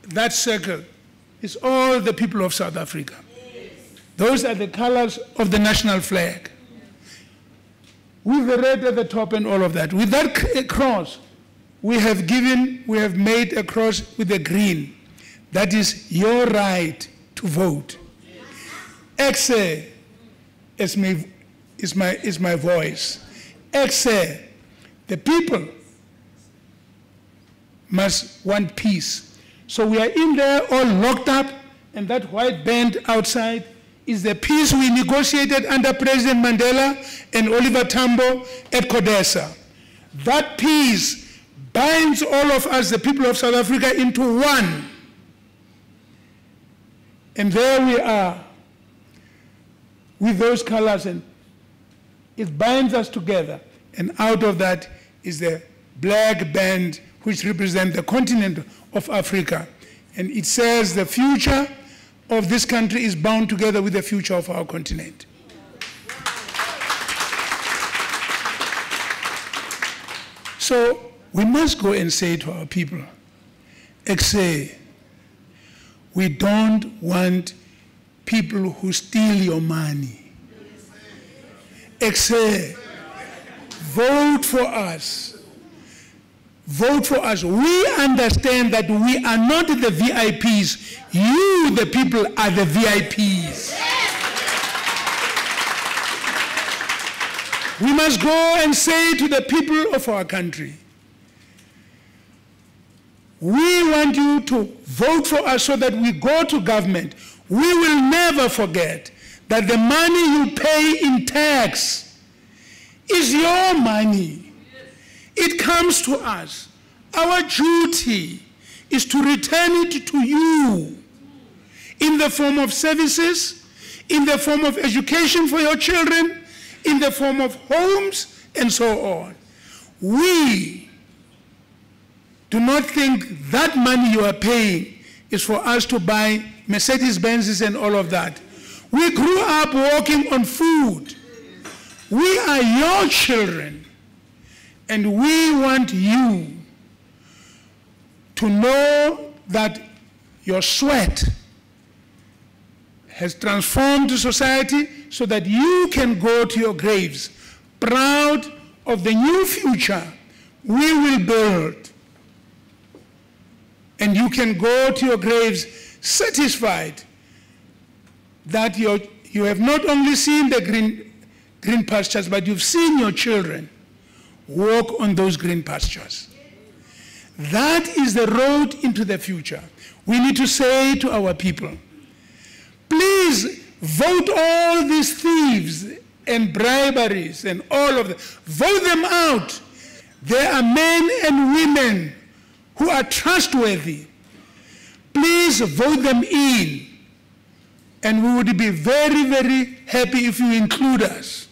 that circle is all the people of South Africa. Those are the colors of the national flag, with the red at the top and all of that. With that cross, we have made a cross with the green. That is your right to vote. Exe is my voice. Exe, the people must want peace. So we are in there all locked up, and that white band outside is the peace we negotiated under President Mandela and Oliver Tambo at CODESA. That peace binds all of us, the people of South Africa, into one. And there we are with those colors, and it binds us together. And out of that is the black band, which represents the continent of Africa. And it says the future of this country is bound together with the future of our continent. So we must go and say to our people, Exe, we don't want people who steal your money. Exe, vote for us. Vote for us. We understand that we are not the VIPs. You, the people, are the VIPs. We must go and say to the people of our country, we want you to vote for us so that we go to government. We will never forget that the money you pay in tax is your money. It comes to us. Our duty is to return it to you in the form of services, in the form of education for your children, in the form of homes, and so on. We do not think that money you are paying is for us to buy Mercedes-Benzes and all of that. We grew up walking on food. We are your children, and we want you to know that your sweat has transformed society so that you can go to your graves proud of the new future we will build. And you can go to your graves satisfied that you have not only seen the green pastures, but you've seen your children walk on those green pastures. That is the road into the future. We need to say to our people, please vote all these thieves and briberies and all of them. Vote them out. There are men and women who are trustworthy. Please vote them in. And we would be very, very happy if you include us,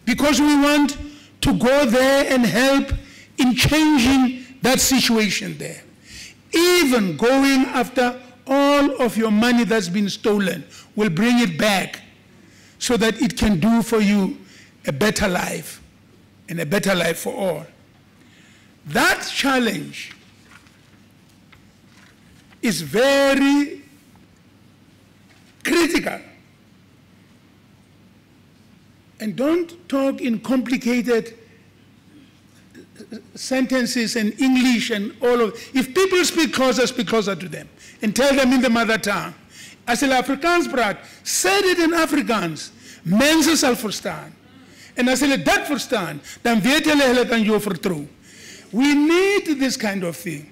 because we want to go there and help in changing that situation there. Even going after all of your money that's been stolen, will bring it back so that it can do for you a better life, and a better life for all. That challenge is very critical. And don't talk in complicated sentences and English and all of. If people speak closer to them and tell them in the mother tongue. As hulle Afrikaans praat, sê dit in Afrikaans. Mense sal verstaan. En as hulle dit verstaan, dan weet hulle kan jou vertrou. We need this kind of thing.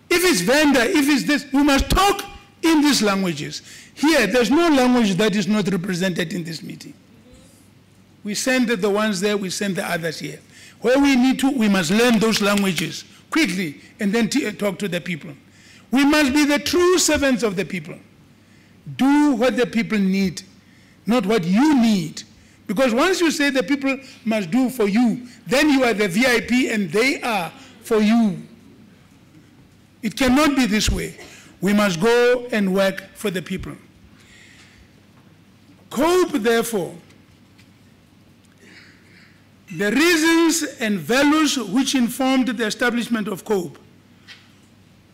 If it's Venda, if it's this, we must talk in these languages. Here, there's no language that is not represented in this meeting. We send the ones there, we send the others here. Where we need to, we must learn those languages quickly and then talk to the people. We must be the true servants of the people. Do what the people need, not what you need. Because once you say the people must do for you, then you are the VIP and they are for you. It cannot be this way. We must go and work for the people. COPE, therefore, the reasons and values which informed the establishment of COPE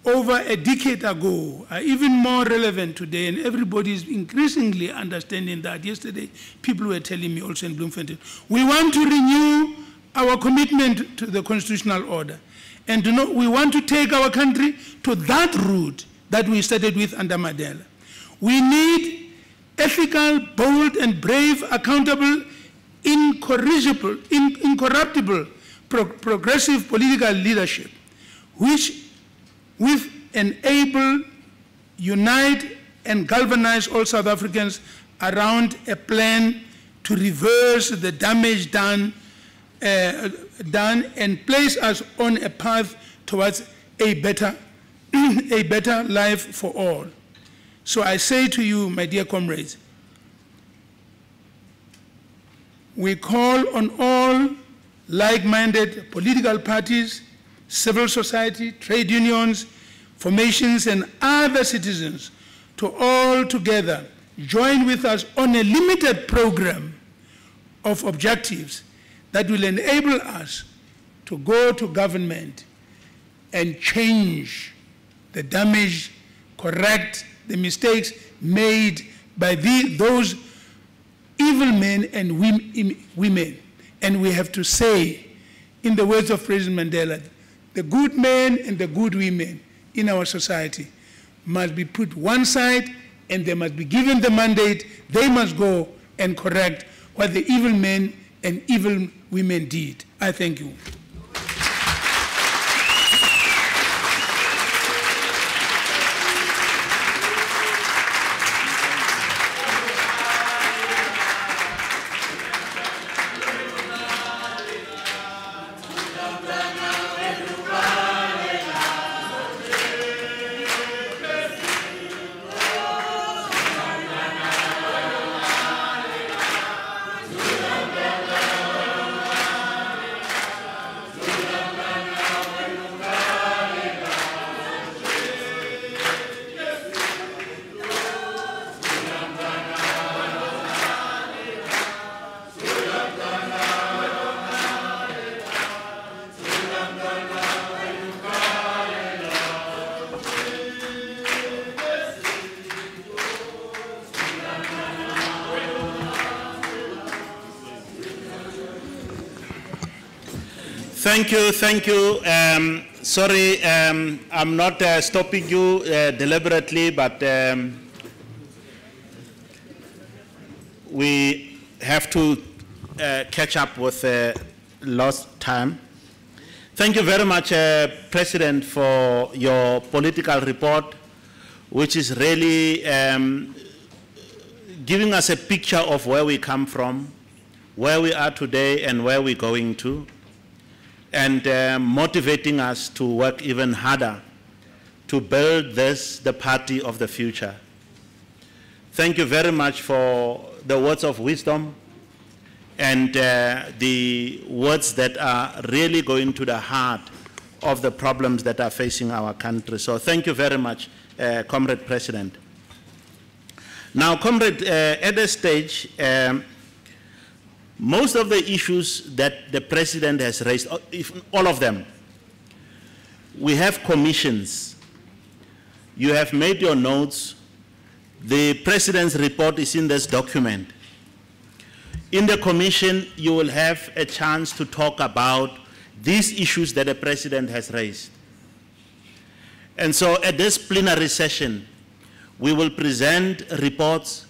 over a decade ago are even more relevant today, and everybody is increasingly understanding that. Yesterday, people were telling me also in Bloemfontein, we want to renew our commitment to the constitutional order, and we want to take our country to that route that we started with under Mandela. We need ethical, bold, and brave, accountable, incorruptible, progressive political leadership, which with enable, unite, and galvanize all South Africans around a plan to reverse the damage done and place us on a path towards a better life for all. So I say to you, my dear comrades, we call on all like-minded political parties, civil society, trade unions, formations, and other citizens to all together join with us on a limited program of objectives that will enable us to go to government and change the damage, correct the mistakes made by those evil men and women. And we have to say, in the words of President Mandela, the good men and the good women in our society must be put one side and they must be given the mandate. They must go and correct what the evil men and evil women did. I thank you. Thank you. Sorry, I'm not stopping you deliberately, but we have to catch up with lost time. Thank you very much, President, for your political report, which is really giving us a picture of where we come from, where we are today, and where we're going to, and motivating us to work even harder to build this, the party of the future. Thank you very much for the words of wisdom and the words that are really going to the heart of the problems that are facing our country. So thank you very much, Comrade President. Now, Comrade, at this stage, most of the issues that the President has raised, if all of them, we have commissions. You have made your notes. The President's report is in this document. In the commission, you will have a chance to talk about these issues that the President has raised. And so at this plenary session, we will present reports,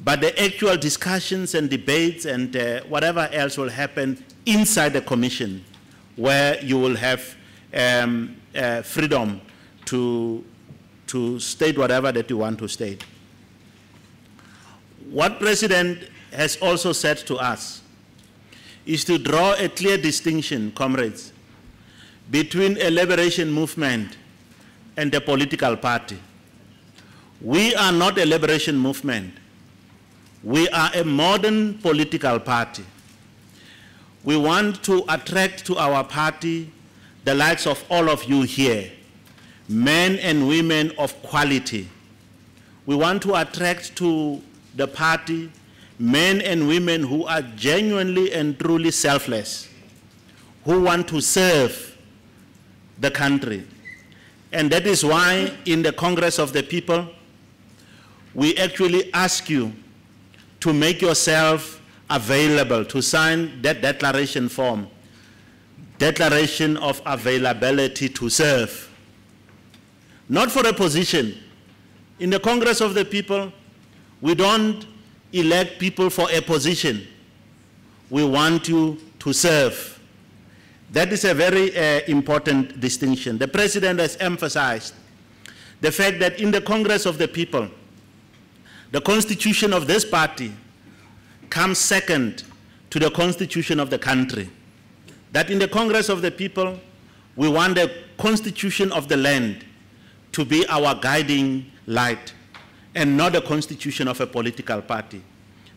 but the actual discussions and debates and whatever else will happen inside the commission, where you will have freedom to state whatever that you want to state. What President has also said to us is to draw a clear distinction, comrades, between a liberation movement and a political party. We are not a liberation movement. We are a modern political party. We want to attract to our party the likes of all of you here, men and women of quality. We want to attract to the party men and women who are genuinely and truly selfless, who want to serve the country. And that is why in the Congress of the People, we actually ask you to make yourself available to sign that declaration form, declaration of availability to serve. Not for a position. In the Congress of the People, we don't elect people for a position. We want you to serve. That is a very important distinction. The President has emphasized the fact that in the Congress of the People, the constitution of this party comes second to the constitution of the country. That in the Congress of the People, we want the constitution of the land to be our guiding light and not the constitution of a political party.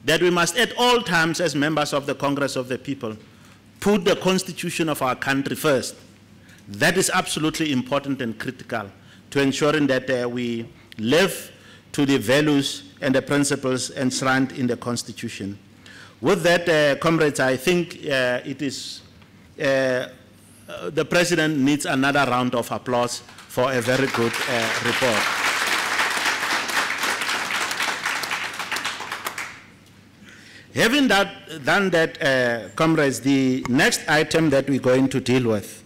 That we must at all times as members of the Congress of the People put the constitution of our country first. That is absolutely important and critical to ensuring that we live to the values and the principles enshrined in the Constitution. With that, comrades, I think it is the President needs another round of applause for a very good report. Having done that, comrades, the next item that we're going to deal with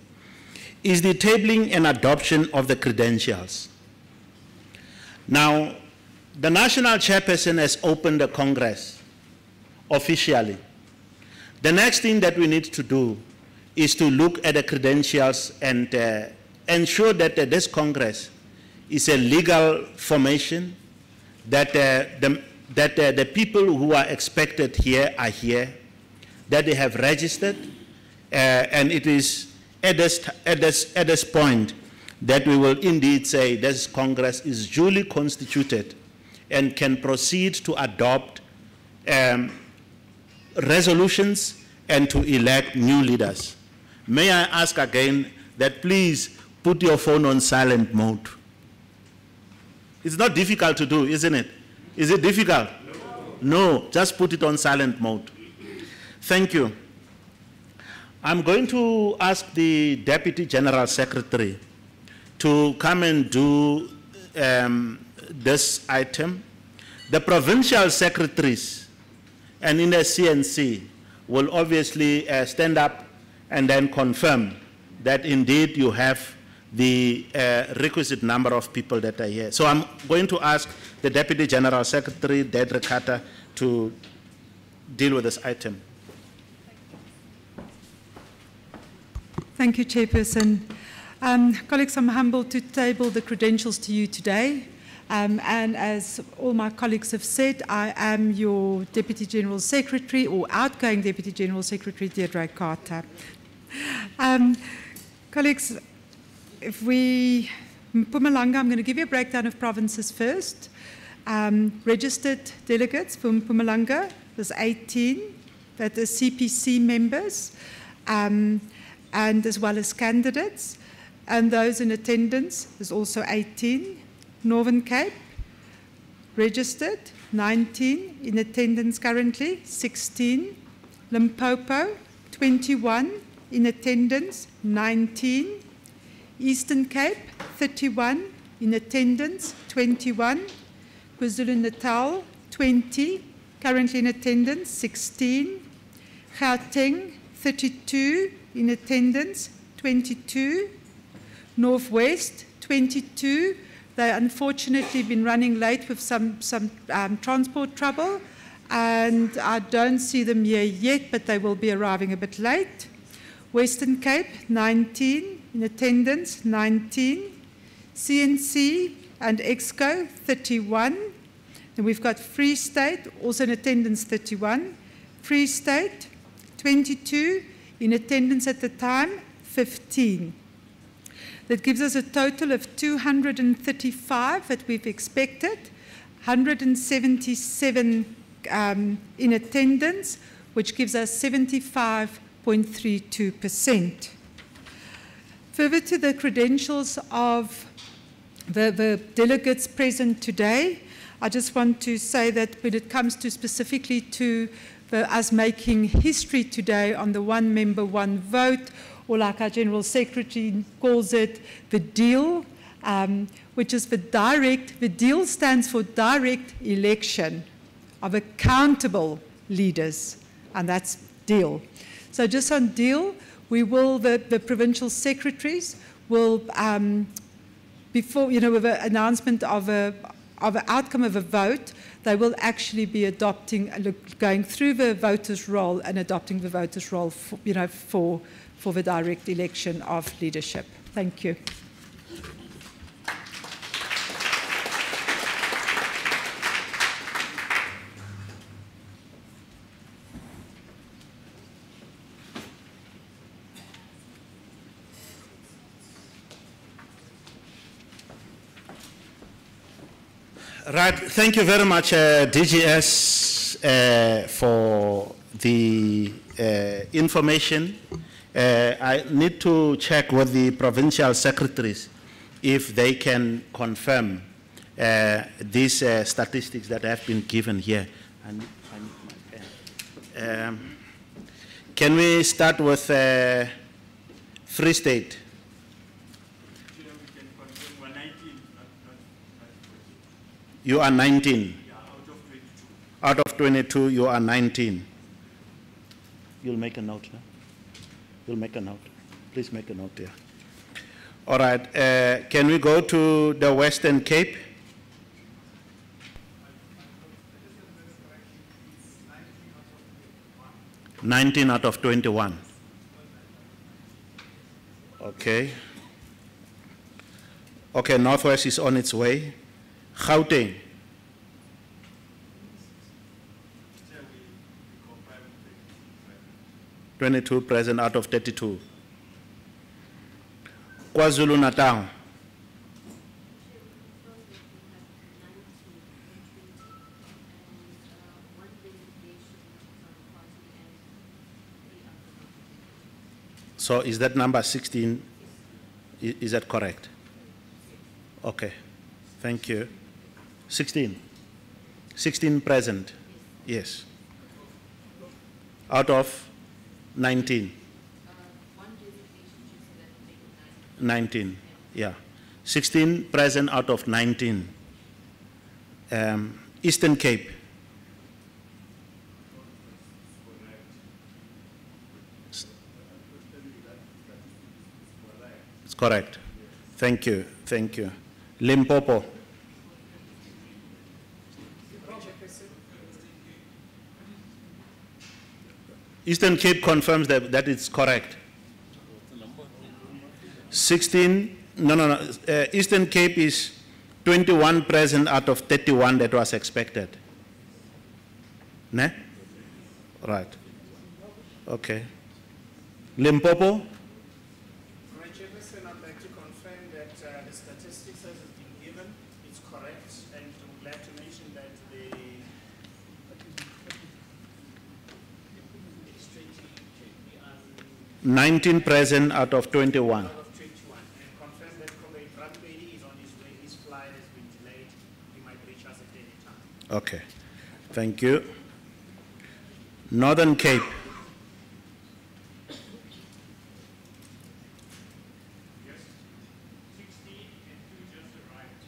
is the tabling and adoption of the credentials. Now, the National Chairperson has opened the Congress officially. The next thing that we need to do is to look at the credentials and ensure that this Congress is a legal formation, that the people who are expected here are here, that they have registered, and it is at this point that we will indeed say this Congress is duly constituted and can proceed to adopt resolutions and to elect new leaders. May I ask again that please put your phone on silent mode. It's not difficult to do, isn't it? Is it difficult? No, just put it on silent mode. Thank you. I'm going to ask the Deputy General Secretary to come and do this item. The provincial secretaries and in the CNC will obviously stand up and then confirm that indeed you have the requisite number of people that are here. So I'm going to ask the Deputy General Secretary, Dedrick Carter, to deal with this item. Thank you, Chairperson. Colleagues, I'm humbled to table the credentials to you today. And as all my colleagues have said, I am your Deputy General Secretary, or outgoing Deputy General Secretary, Dedrick Carter. Colleagues, if we, Mpumalanga, I'm going to give you a breakdown of provinces first. Registered delegates for Mpumalanga, there's 18, that are CPC members, and as well as candidates. And those in attendance, there's also 18. Northern Cape, registered, 19. In attendance currently, 16. Limpopo, 21. In attendance, 19. Eastern Cape, 31. In attendance, 21. KwaZulu-Natal, 20. Currently in attendance, 16. Gauteng, 32. In attendance, 22. Northwest, 22. They unfortunately been running late with some transport trouble, and I don't see them here yet, but they will be arriving a bit late. Western Cape, 19. In attendance, 19. CNC and EXCO, 31. And we've got Free State, also in attendance, 31. Free State, 22. In attendance at the time, 15. That gives us a total of 235 that we've expected, 177 in attendance, which gives us 75.32%. Further to the credentials of the delegates present today, I just want to say that when it comes to specifically to us making history today on the one member, one vote, or like our General Secretary calls it, the deal, which is the deal stands for direct election of accountable leaders, and that's deal. So just on deal, we will, the provincial secretaries will, before, with an announcement of an outcome of a vote, they will actually be adopting, going through the voters' roll and adopting the voters' roll, for the direct election of leadership. Thank you. Right, thank you very much, DGS, for the information. I need to check with the provincial secretaries if they can confirm these statistics that have been given here. Can we start with Free State? You are 19. Yeah, out of 22. Out of 22, you are 19. You'll make a note, no? You'll make a note. Please make a note here. All right. Can we go to the Western Cape? It's 19 out of 19 out of 21. 21. Okay. Okay, Northwest is on its way. Gauteng. 22 present out of 32. KwaZulu Natal. So is that number 16? Is that correct? Okay. Thank you. 16. 16 present. Yes. Out of 19. 19. Yeah. 16 present out of 19. Eastern Cape. It's correct. Thank you. Thank you. Limpopo. Eastern Cape confirms that it's correct. 16, no. Eastern Cape is 21 present out of 31 that was expected. Ne? Right. Okay. Limpopo? Chairperson, I'd like to confirm that the statistics as has been given is correct, and would like to mention that the administrative 19 present out of 21. out of 21, and confirm that Comrade Bradbury is on his way. His flight has been delayed. He might reach us at any time. Okay. Thank you. Northern Cape. Yes. 16 and 2 just arrived.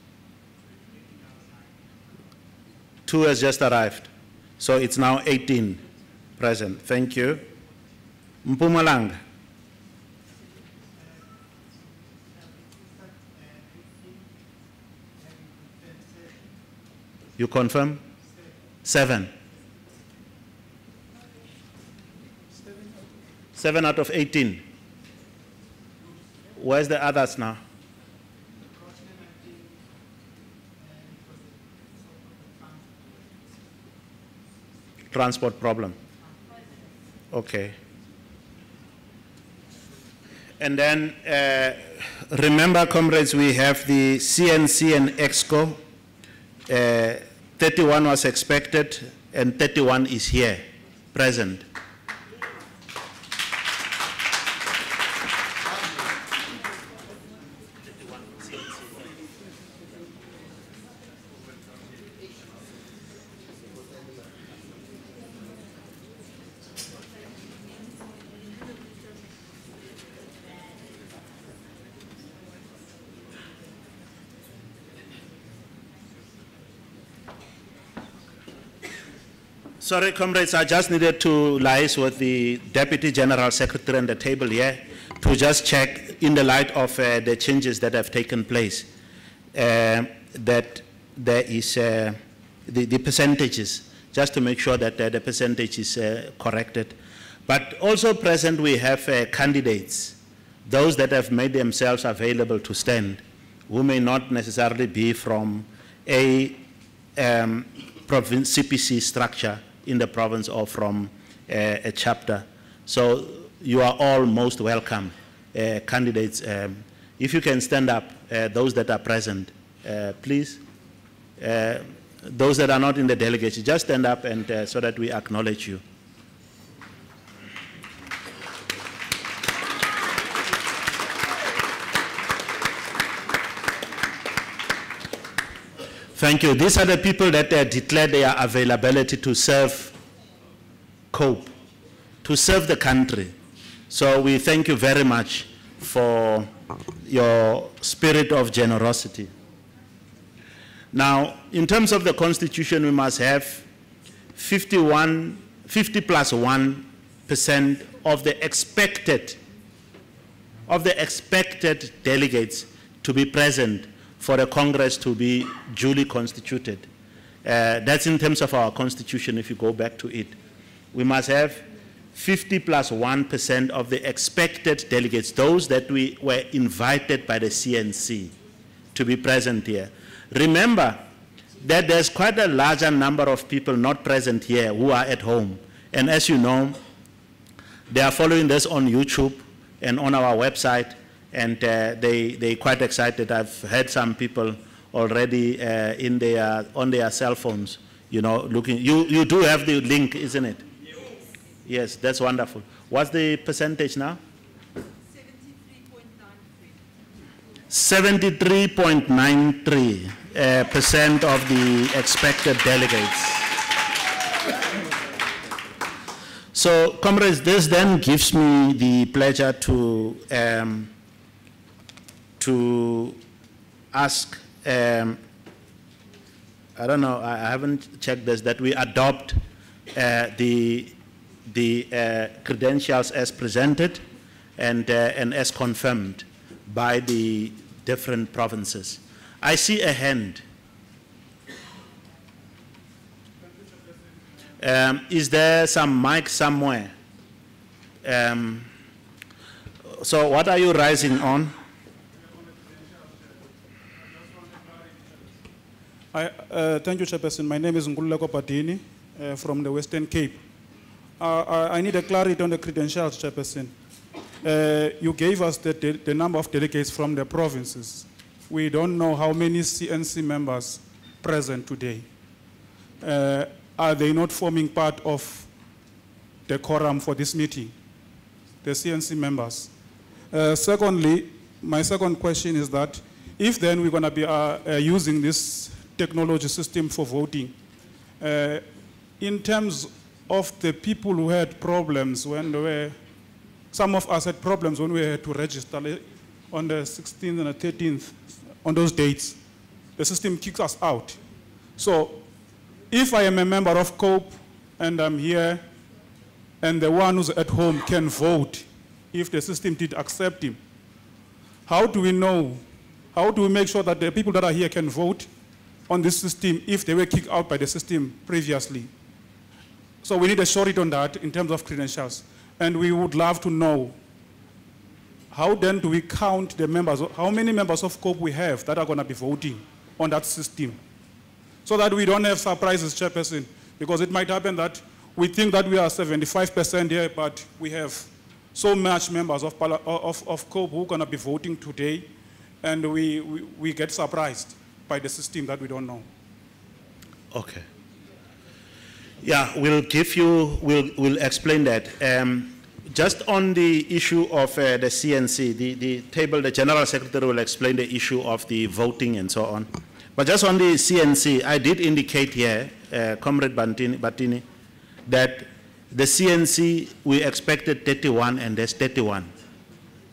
So 2 has just arrived. So it's now 18 present. Thank you. Mpumalanga. You confirm? 7. 7 out of 18. Where's the others now? Transport problem. Okay. And then remember, comrades, we have the CNC and EXCO. 31 was expected, and 31 is here, present. Sorry, comrades, I just needed to liaise with the Deputy General Secretary on the table here to just check, in the light of the changes that have taken place, that there is the percentages, just to make sure that the percentage is corrected. But also present, we have candidates, those that have made themselves available to stand, who may not necessarily be from a province CPC structure in the province or from a chapter. So you are all most welcome, candidates. If you can stand up, those that are present, please. Those that are not in the delegation, just stand up and so that we acknowledge you. Thank you. These are the people that declared their availability to serve COPE, to serve the country. So we thank you very much for your spirit of generosity. Now, in terms of the Constitution, we must have 50 plus 1% of the expected delegates to be present for the Congress to be duly constituted. That's in terms of our Constitution, if you go back to it. We must have 50 plus 1% of the expected delegates, those that we were invited by the CNC to be present here. Remember that there's quite a larger number of people not present here who are at home. And as you know, they are following this on YouTube and on our website, and they're quite excited. I've heard some people already on their cell phones, you know, looking. You do have the link, isn't it? Yes. Yes, that's wonderful. What's the percentage now? 73.93% of the expected delegates. So, comrades, this then gives me the pleasure to ask, I don't know, I haven't checked this, that we adopt the credentials as presented and as confirmed by the different provinces. I see a hand. Is there some mic somewhere? So what are you rising on? Thank you, Chairperson. My name is Ngululeko Patini from the Western Cape. I need a clarity on the credentials, Chairperson. You gave us the number of delegates from the provinces. We don't know how many CNC members present today. Are they not forming part of the quorum for this meeting, the CNC members? Secondly, my second question is that if then we're going to be using this technology system for voting, in terms of the people who had problems when they were, some of us had problems when we had to register on the 16th and the 13th, on those dates, the system kicks us out. So if I am a member of COPE and I'm here and the one who's at home can vote if the system did accept him, how do we know, how do we make sure that the people that are here can vote on this system if they were kicked out by the system previously? So we need a surety on that in terms of credentials. And we would love to know, how then do we count the members, how many members of COPE we have that are going to be voting on that system? So that we don't have surprises, Chairperson, because it might happen that we think that we are 75% here, but we have so much members of COPE who are going to be voting today, and we get surprised by the system that we don't know. Okay. Yeah, we'll explain that. Just on the issue of the CNC, the table, the General Secretary will explain the issue of the voting and so on. But just on the CNC, I did indicate here, Comrade Batini, that the CNC, we expected 31 and there's 31.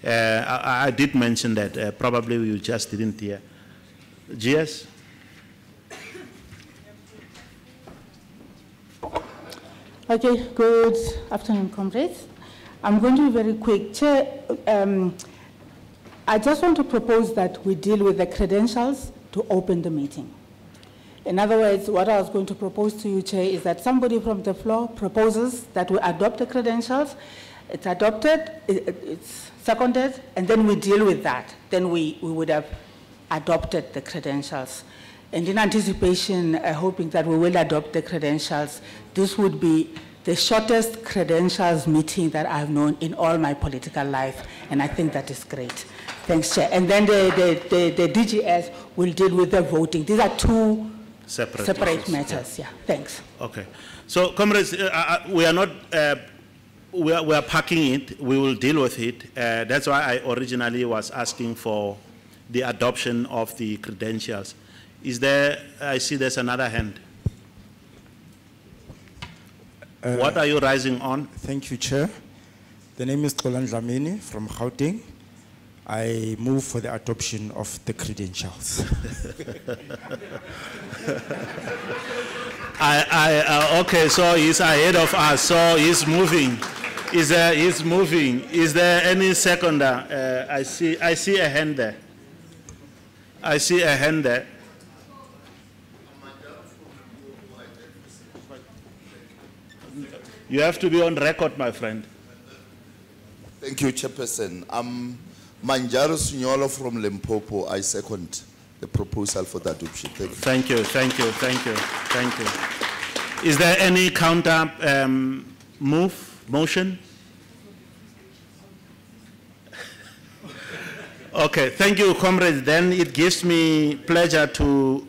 I did mention that, probably you just didn't hear. GS? Okay, good afternoon, comrades. I'm going to be very quick. Chair, I just want to propose that we deal with the credentials to open the meeting. In other words, what I was going to propose to you, Chair, is that somebody from the floor proposes that we adopt the credentials. It's adopted, it's seconded, and then we deal with that. Then we would have adopted the credentials. And in anticipation, hoping that we will adopt the credentials, this would be the shortest credentials meeting that I've known in all my political life, and I think that is great. Thanks, Chair. And then the DGS will deal with the voting. These are two separate matters. Yeah. Thanks. Okay. So, comrades, we are not. We are parking it. We will deal with it. That's why I originally was asking for the adoption of the credentials. Is there? I see there's another hand. What are you rising on? Thank you, Chair. The name is Tolan Dlamini from Gauteng. I move for the adoption of the credentials. Okay, so he's ahead of us, so he's moving. He's moving. Is there any seconder? I see a hand there. I see a hand there. You have to be on record, my friend. Thank you, Chairperson. I'm Manjaro Sunyolo from Limpopo. I second the proposal for the adoption. Thank you. Thank you. Thank you. Is there any counter motion? Okay, thank you, comrades. Then it gives me pleasure to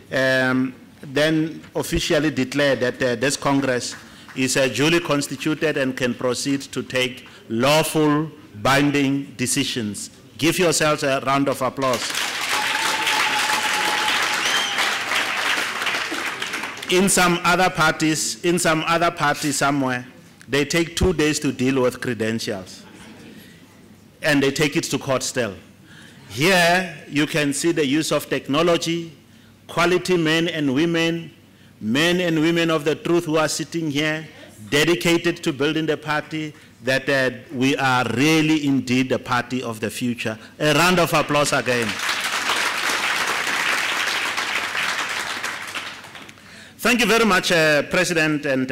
then officially declare that this Congress is duly constituted and can proceed to take lawful, binding decisions. Give yourselves a round of applause. In some other parties somewhere, they take 2 days to deal with credentials, and they take it to court still. Here, you can see the use of technology, quality men and women of the truth who are sitting here, dedicated to building the party, that we are really indeed the party of the future. A round of applause again. Thank you very much, President and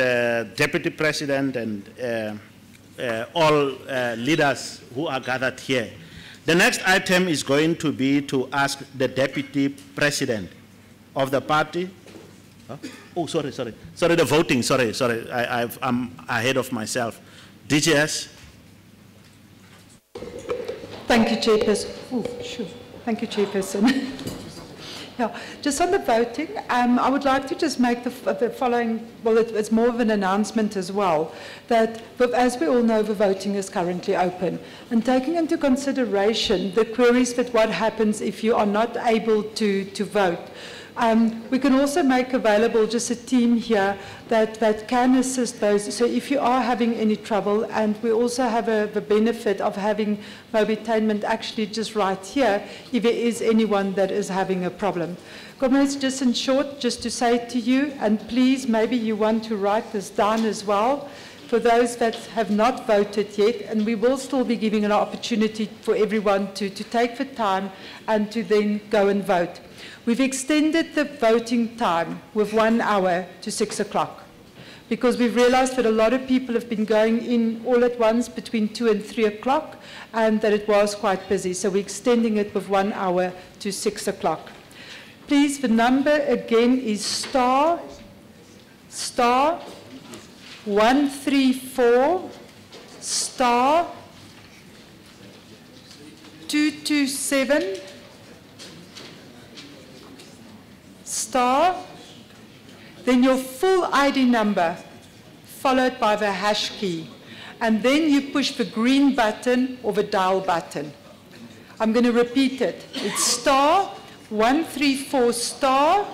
Deputy President and all leaders who are gathered here. The next item is going to be to ask the Deputy President of the party. Huh? Oh, sorry, the voting, sorry, I'm ahead of myself. DGS. Thank you, Chairperson. Oh, sure. Thank you, Chairperson. Yeah, just on the voting, I would like to just make the following, well, it's more of an announcement as well, that as we all know, the voting is currently open. And taking into consideration the queries that what happens if you are not able to vote, we can also make available just a team here that can assist those. So if you are having any trouble, and we also have the benefit of having Mobitainment actually just right here, if there is anyone that is having a problem. Comrades, just in short, just to say to you, and please, maybe you want to write this down as well, for those that have not voted yet, and we will still be giving an opportunity for everyone to take the time and to then go and vote. We've extended the voting time with 1 hour to 6 o'clock because we've realized that a lot of people have been going in all at once between 2 and 3 o'clock and that it was quite busy. So we're extending it with 1 hour to 6 o'clock. Please, the number again is star 134 star 227 star, then your full ID number followed by the hash key, and then you push the green button or the dial button. I'm going to repeat it. It's star 134 star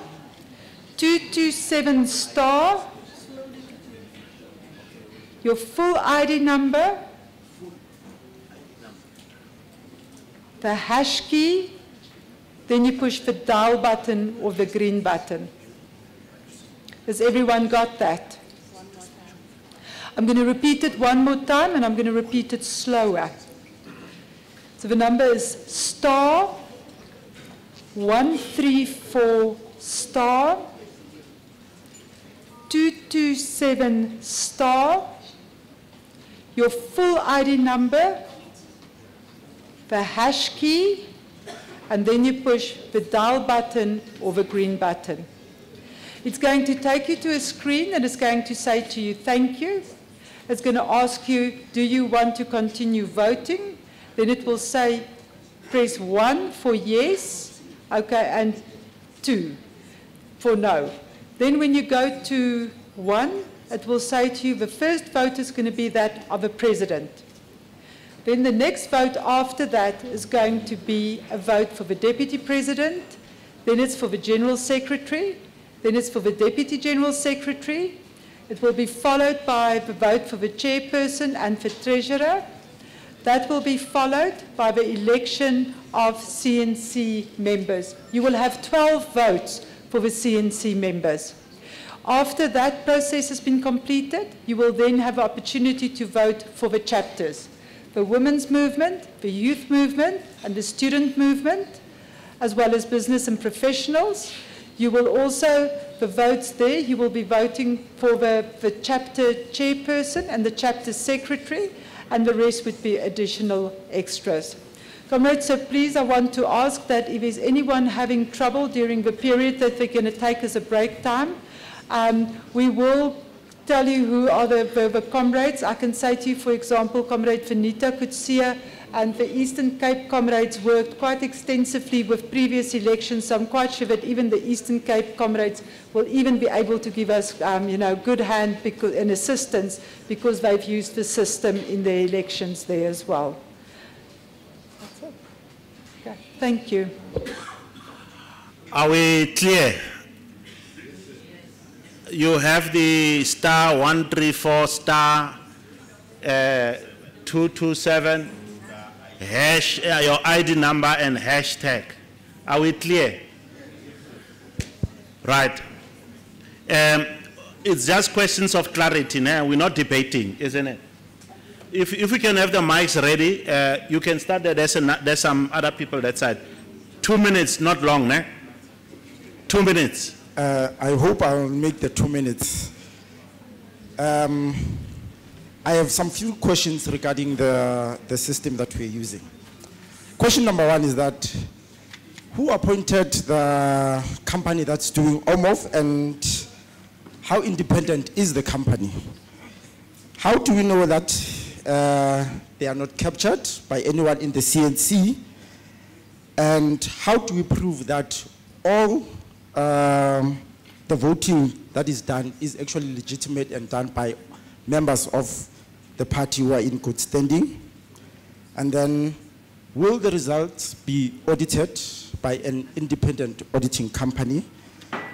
227 star, your full ID number, the hash key, then you push the dial button or the green button. Has everyone got that? I'm going to repeat it one more time, and I'm going to repeat it slower. So the number is star 134 star 227 star, your full ID number, the hash key, and then you push the dial button or the green button. It's going to take you to a screen and it's going to say to you, thank you. It's going to ask you, do you want to continue voting? Then it will say, press 1 for yes, okay, and 2 for no. Then when you go to 1, it will say to you, the first vote is going to be that of a president. Then the next vote after that is going to be a vote for the deputy president. Then it's for the general secretary. Then it's for the deputy general secretary. It will be followed by the vote for the chairperson and the treasurer. That will be followed by the election of CNC members. You will have 12 votes for the CNC members. After that process has been completed, you will then have an opportunity to vote for the chapters. The women's movement, the youth movement, and the student movement, as well as business and professionals. You will also, the votes there, you will be voting for the chapter chairperson and the chapter secretary, and the rest would be additional extras. Comrades, so please, I want to ask that if there's anyone having trouble during the period that they're going to take as a break time, we will tell you who are the comrades. I can say to you, for example, Comrade Venita Kutsia and the Eastern Cape comrades worked quite extensively with previous elections, so I'm quite sure that even the Eastern Cape comrades will even be able to give us good hand and assistance because they've used the system in their elections there as well. That's it. Okay. Thank you. Are we clear? You have the star 134 star 227 hash, your ID number and hashtag. Are we clear? Right. It's just questions of clarity now. We're not debating, isn't it? If we can have the mics ready, you can start there. There's some other people that side. 2 minutes, not long, né? 2 minutes. I hope I'll make the 2 minutes. I have some few questions regarding the system that we're using. Question number one is that who appointed the company that's doing OMOF, and how independent is the company? How do we know that they are not captured by anyone in the CNC? And how do we prove that all the voting that is done is actually legitimate and done by members of the party who are in good standing? And then, will the results be audited by an independent auditing company?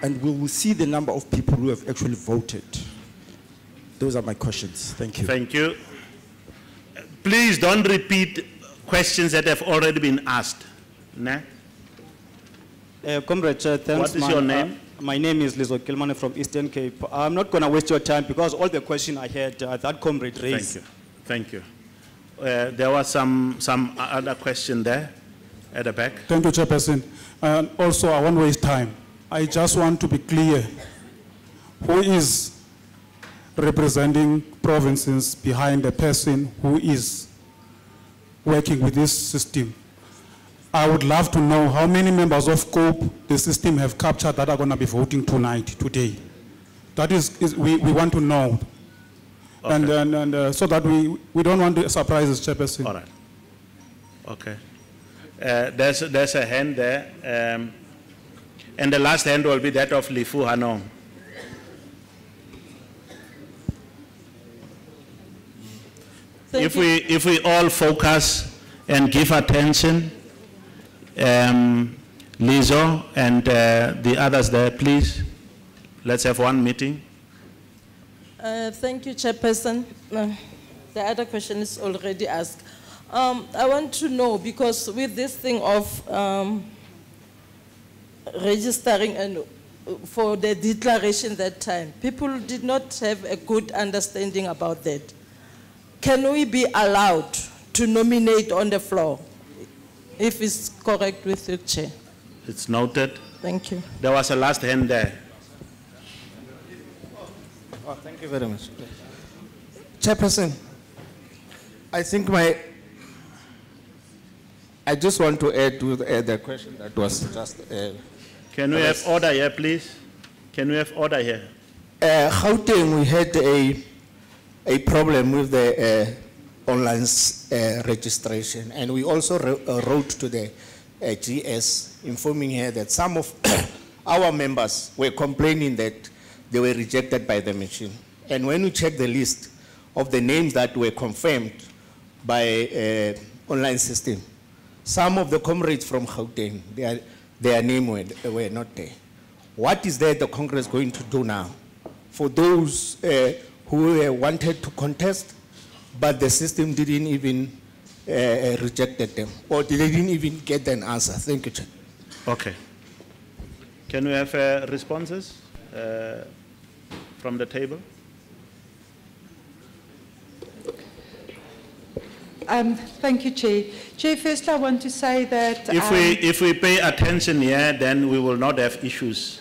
And will we see the number of people who have actually voted? Those are my questions. Thank you. Thank you. Please don't repeat questions that have already been asked. Nah? Comrade Chair, thanks. What is your name? My name is Lizo Kilmane from Eastern Cape. I'm not going to waste your time because all the questions I had, that comrade raised. Thank you. Thank you. There was some other question there at the back. Thank you, Chairperson. And also, I won't waste time. I just want to be clear. Who is representing provinces behind the person who is working with this system? I would love to know how many members of COPE the system have captured that are going to be voting tonight, today. That is we want to know. And, so that we don't want to surprises, Chairperson. All right. Okay. There's a hand there. And the last hand will be that of Lifu Hanong. If we all focus and give attention, Lizo and the others there, please, let's have one meeting. Thank you, Chairperson. The other question is already asked. I want to know, because with this thing of registering and for the declaration that time, people did not have a good understanding about that. Can we be allowed to nominate on the floor, if it's correct with the Chair? It's noted. Thank you. There was a last hand there. Oh, thank you very much. Chairperson, I think I just want to add to the question that was just... Can we have order here, please? Can we have order here? Gauteng, we had a problem with the online registration, and we also wrote to the GS informing her that some of our members were complaining that they were rejected by the machine. And when we checked the list of the names that were confirmed by online system, some of the comrades from Gauteng, their name were not there. What is there the Congress going to do now for those who wanted to contest, but the system didn't even rejected them, or they didn't even get an answer? Thank you, Chair. Okay. Can we have responses from the table? Thank you, Chair. Chair, first I want to say that... If we pay attention here, then we will not have issues.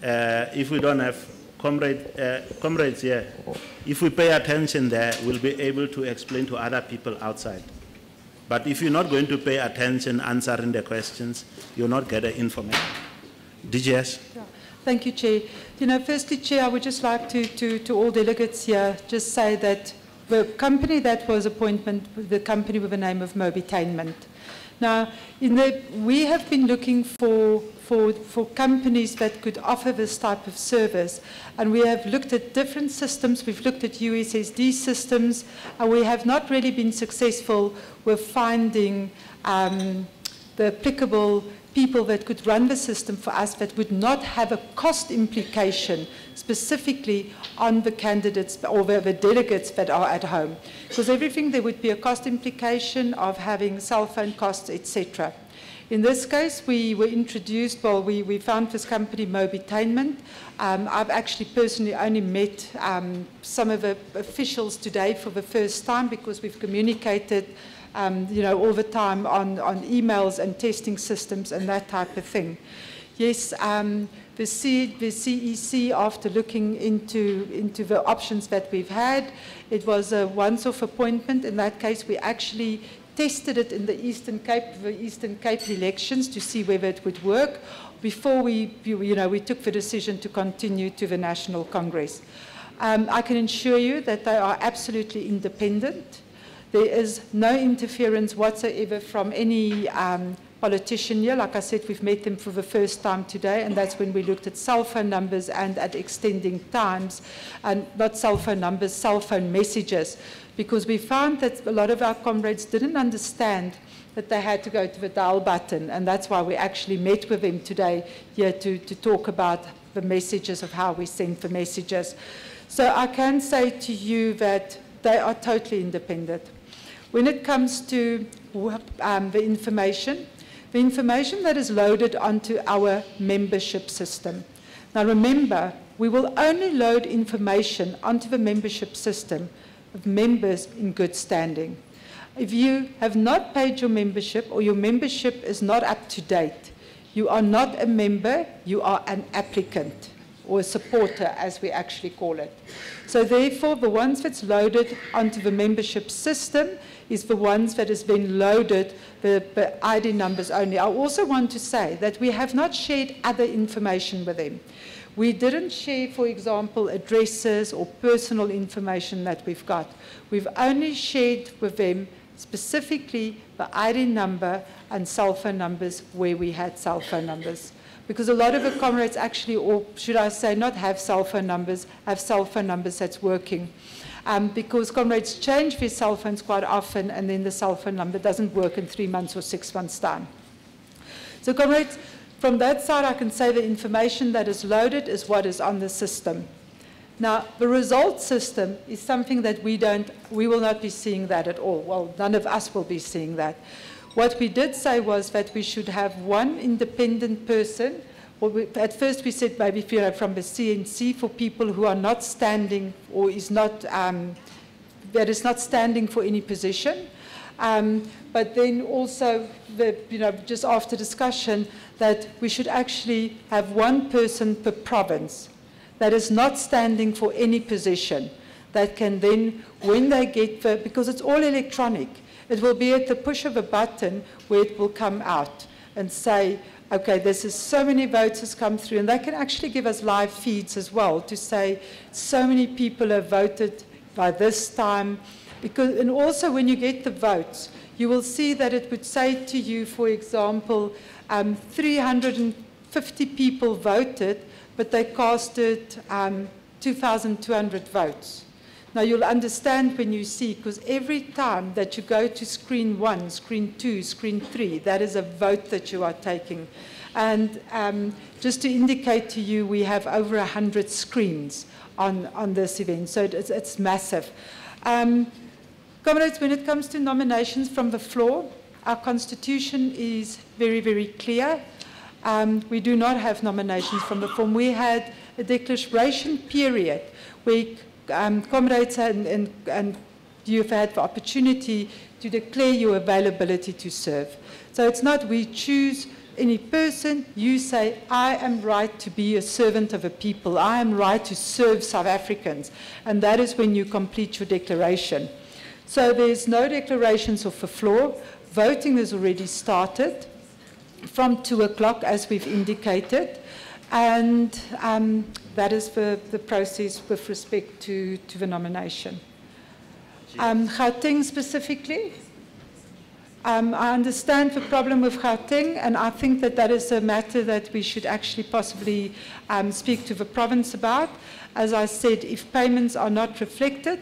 If we don't have comrades here, if we pay attention there, we'll be able to explain to other people outside. But if you're not going to pay attention answering the questions, you'll not get the information. DGS? Yeah. Thank you, Chair. You know, firstly, Chair, I would just like to all delegates here just say that the company that was appointed, the company with the name of Mobitainment. Now, we have been looking for companies that could offer this type of service, and we have looked at different systems. We've looked at USSD systems, and we have not really been successful with finding the applicable people that could run the system for us that would not have a cost implication specifically on the candidates or the delegates that are at home. Because everything, there would be a cost implication of having cell phone costs, etc. In this case, we were introduced, well, we found this company, Mobitainment. I've actually personally only met some of the officials today for the first time because we've communicated you know, all the time on emails and testing systems and that type of thing. Yes, the CEC, after looking into the options that we've had, it was a once-off appointment. In that case, we actually tested it in the Eastern Cape elections to see whether it would work before we took the decision to continue to the National Congress. I can assure you that they are absolutely independent. There is no interference whatsoever from any politician here. Like I said, we've met them for the first time today, and that's when we looked at cell phone numbers and at extending times, and not cell phone numbers, cell phone messages, because we found that a lot of our comrades didn't understand that they had to go to the dial button, and that's why we actually met with them today here to talk about the messages of how we send the messages. So I can say to you that they are totally independent. When it comes to the information that is loaded onto our membership system. Now remember, we will only load information onto the membership system of members in good standing. If you have not paid your membership or your membership is not up to date, you are not a member, you are an applicant or a supporter, as we actually call it. So therefore, the ones that's loaded onto the membership system is the ones that has been loaded, the ID numbers only. I also want to say that we have not shared other information with them. We didn't share, for example, addresses or personal information that we've got. We've only shared with them specifically the ID number and cell phone numbers where we had cell phone numbers. Because a lot of the comrades actually, or should I say not have cell phone numbers, have cell phone numbers that's working. Because comrades change their cell phones quite often, and then the cell phone number doesn't work in 3 months or 6 months' time. So comrades, from that side, I can say the information that is loaded is what is on the system. Now, the results system is something that we will not be seeing that at all. Well, none of us will be seeing that. What we did say was that we should have one independent person. Well, at first we said maybe from the CNC for people who are not standing or is not, that is not standing for any position. But then also, just after discussion, that we should actually have one person per province that is not standing for any position, that can then, when they get because it's all electronic, it will be at the push of a button where it will come out and say, okay, this is so many votes has come through, and they can actually give us live feeds as well to say so many people have voted by this time. Because, and also when you get the votes, you will see that it would say to you, for example, 350 people voted, but they casted 2,200 votes. Now you'll understand when you see, because every time that you go to screen 1, screen 2, screen 3, that is a vote that you are taking. And just to indicate to you, we have over 100 screens on this event, so it's massive. Comrades, when it comes to nominations from the floor, our constitution is very, very clear. We do not have nominations from the floor. We had a declaration period where comrades and you've had the opportunity to declare your availability to serve. So it's not we choose any person, you say, I am right to be a servant of a people, I am right to serve South Africans, and that is when you complete your declaration. So there's no declarations of the floor. Voting has already started from 2 o'clock, as we've indicated, and that is the process with respect to the nomination. Gauteng specifically, I understand the problem with Gauteng, and I think that that is a matter that we should actually possibly speak to the province about. As I said, if payments are not reflected,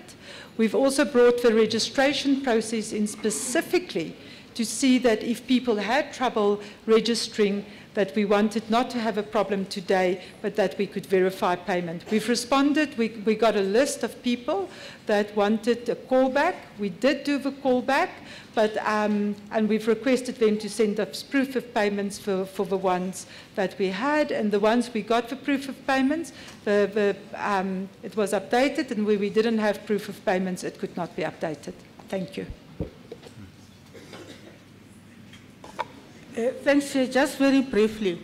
we've also brought the registration process in specifically to see that if people had trouble registering, that we wanted not to have a problem today, but that we could verify payment. We've responded. We got a list of people that wanted a callback. We did do the callback, but and we've requested them to send us proof of payments for the ones that we had, and the ones we got the proof of payments, it was updated, and where we didn't have proof of payments, it could not be updated. Thank you. Thanks, Chair. Just very briefly,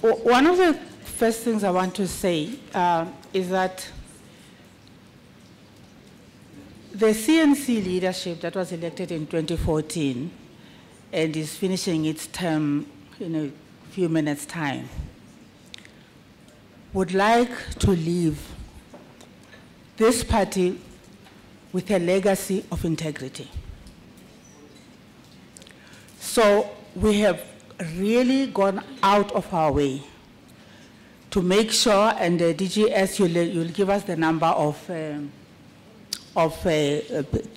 one of the first things I want to say is that the CNC leadership that was elected in 2014 and is finishing its term in a few minutes' time would like to leave this party with a legacy of integrity. So we have really gone out of our way to make sure, and the DGS, you'll give us the number of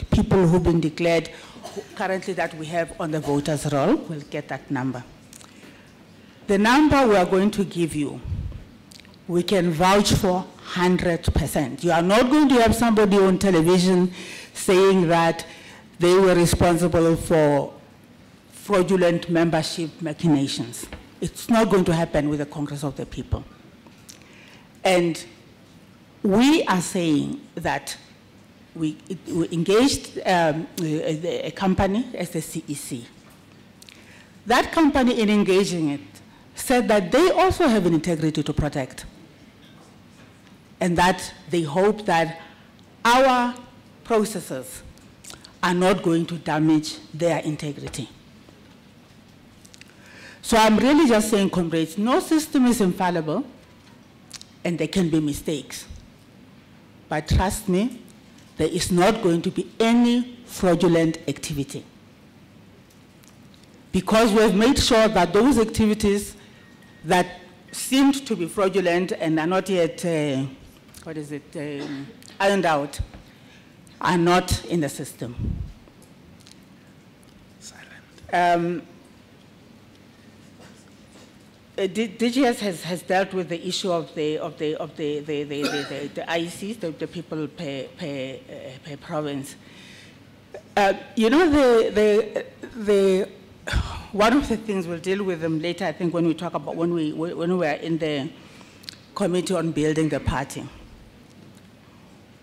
people who've been declared currently that we have on the voters' roll. We'll get that number. The number we are going to give you, we can vouch for 100%. You are not going to have somebody on television saying that they were responsible for fraudulent membership machinations. It's not going to happen with the Congress of the People. And we are saying that we engaged a company as the CEC. That company, in engaging it, said that they also have an integrity to protect, and that they hope that our processes are not going to damage their integrity. So I'm really just saying, comrades, no system is infallible. and there can be mistakes. But trust me, there is not going to be any fraudulent activity. Because we have made sure that those activities that seemed to be fraudulent and are not yet, ironed out, are not in the system. DGS has dealt with the issue of the IECs, the people per province. You know, one of the things we'll deal with them later, I think, when we talk about when we are in the committee on building the party.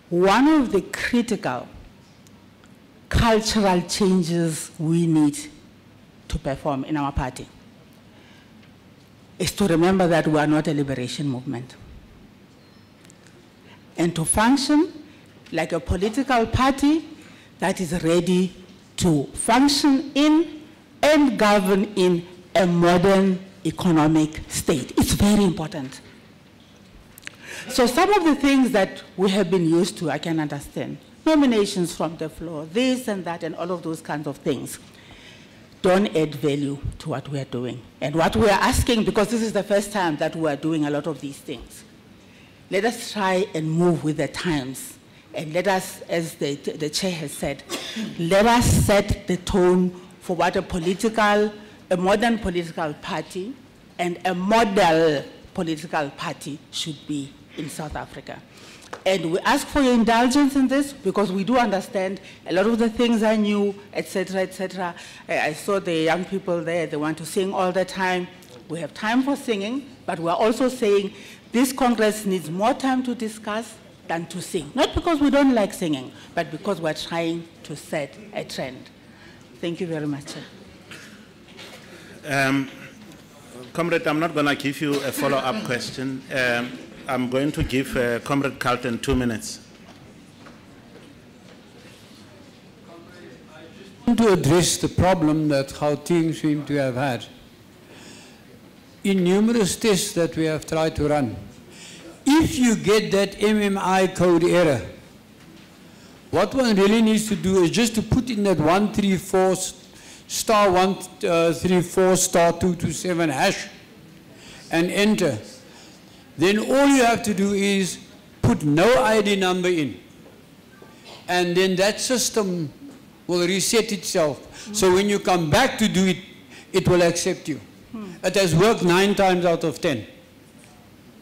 One of the critical cultural changes we need to perform in our party is to remember that we are not a liberation movement. And to function like a political party that is ready to function in and govern in a modern economic state. It's very important. So some of the things that we have been used to, I can understand. Nominations from the floor, this and that, and all of those kinds of things don't add value to what we are doing. And what we are asking, because this is the first time that we are doing a lot of these things, let us try and move with the times. And let us, as the chair has said, let us set the tone for what a modern political party and a model political party should be in South Africa. And we ask for your indulgence in this because we do understand a lot of the things are new, etc., etc. I saw the young people there, they want to sing all the time. We have time for singing, but we're also saying this Congress needs more time to discuss than to sing. Not because we don't like singing, but because we're trying to set a trend. Thank you very much. Comrade, I'm not going to give you a follow-up question. I'm going to give Comrade Carlton 2 minutes. I want to address the problem that Gauteng seem to have had. In numerous tests that we have tried to run, if you get that MMI code error, what one really needs to do is just to put in that 134 star 134 star 227 hash and enter. Then all you have to do is put no ID number in. And then that system will reset itself. So when you come back to do it, it will accept you. It has worked 9 times out of 10.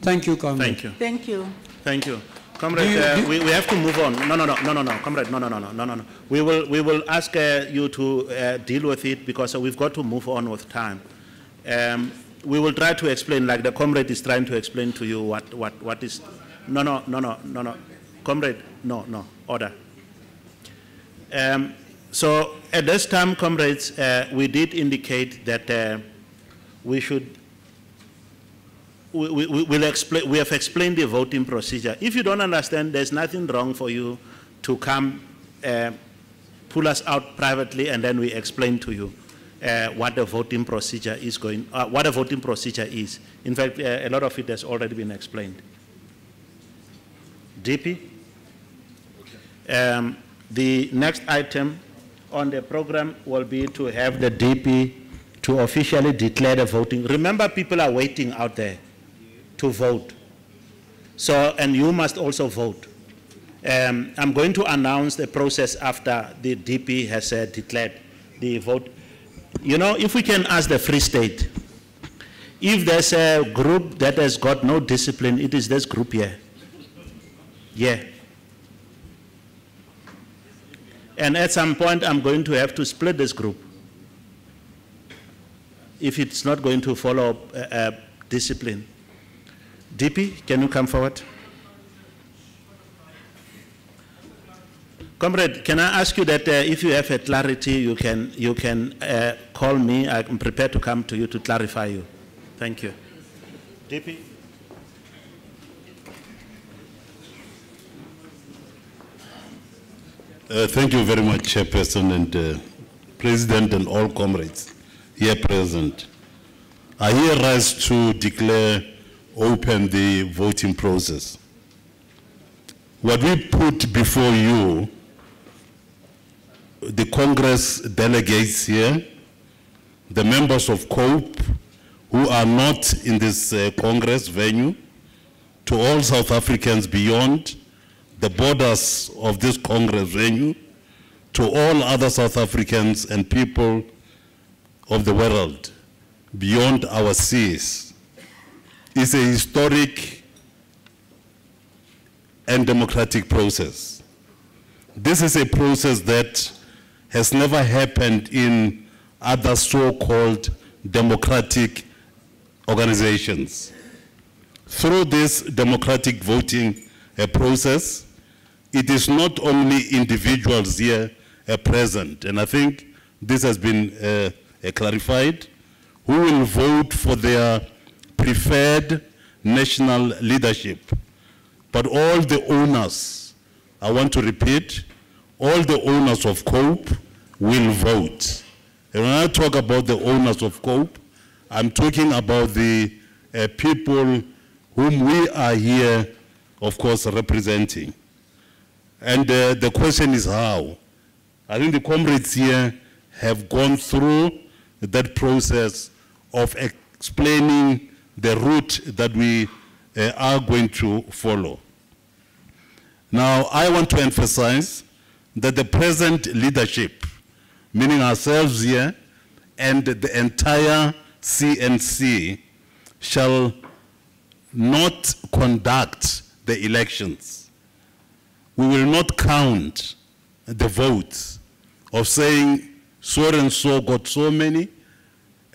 Thank you, Comrade. Thank you. Thank you. Thank you. Comrade, we have to move on. No, Comrade, no. We will ask you to deal with it because we've got to move on with time. We will try to explain, like the comrade is trying to explain to you what is. No. Comrade, no, order. So at this time, comrades, we did indicate that we should. We have explained the voting procedure. If you don't understand, there's nothing wrong for you to come pull us out privately, and then we explain to you what the voting procedure is what a voting procedure is. In fact, a lot of it has already been explained. DP. The next item on the program will be to have the DP to officially declare the voting. Remember, people are waiting out there to vote. So, and you must also vote. I'm going to announce the process after the DP has declared the vote. You know, if we can ask the Free State, if there's a group that has got no discipline, it is this group here. Yeah. And at some point, I'm going to have to split this group if it's not going to follow discipline. DP, can you come forward? Comrade, can I ask you that if you have a clarity, you can call me. I'm prepared to come to you to clarify you. Thank you. DP. Thank you very much, Chairperson and President and all comrades here present. I here rise to declare open the voting process. What we put before you, the Congress delegates here, the members of COPE who are not in this Congress venue, to all South Africans beyond the borders of this Congress venue, to all other South Africans and people of the world beyond our seas, is a historic and democratic process. This is a process that has never happened in other so-called democratic organizations. Through this democratic voting process, it is not only individuals here present, and I think this has been clarified, who will vote for their preferred national leadership, but all the owners, I want to repeat, all the owners of COPE will vote. And when I talk about the owners of COPE, I'm talking about the people whom we are here, of course, representing. And the question is how? I think the comrades here have gone through that process of explaining the route that we are going to follow. Now, I want to emphasize that the present leadership, meaning ourselves here, and the entire CNC shall not conduct the elections. We will not count the votes of saying so and so got so many,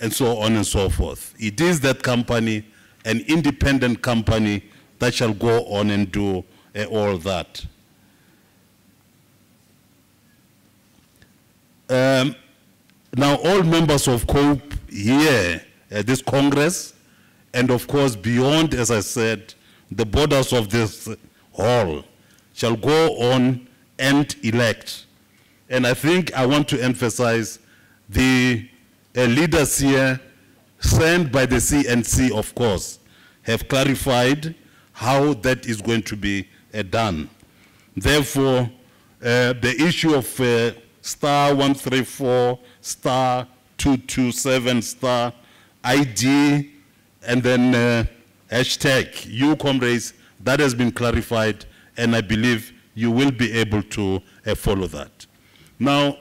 and so on and so forth. It is that company, an independent company, that shall go on and do all that. Now, all members of COPE here at this Congress, and of course beyond, as I said, the borders of this hall, shall go on and elect. And I think I want to emphasize the leaders here, sent by the CNC, of course, have clarified how that is going to be done. Therefore, the issue of *134, *227, *ID, and then hashtag, you comrades, that has been clarified, and I believe you will be able to follow that. Now,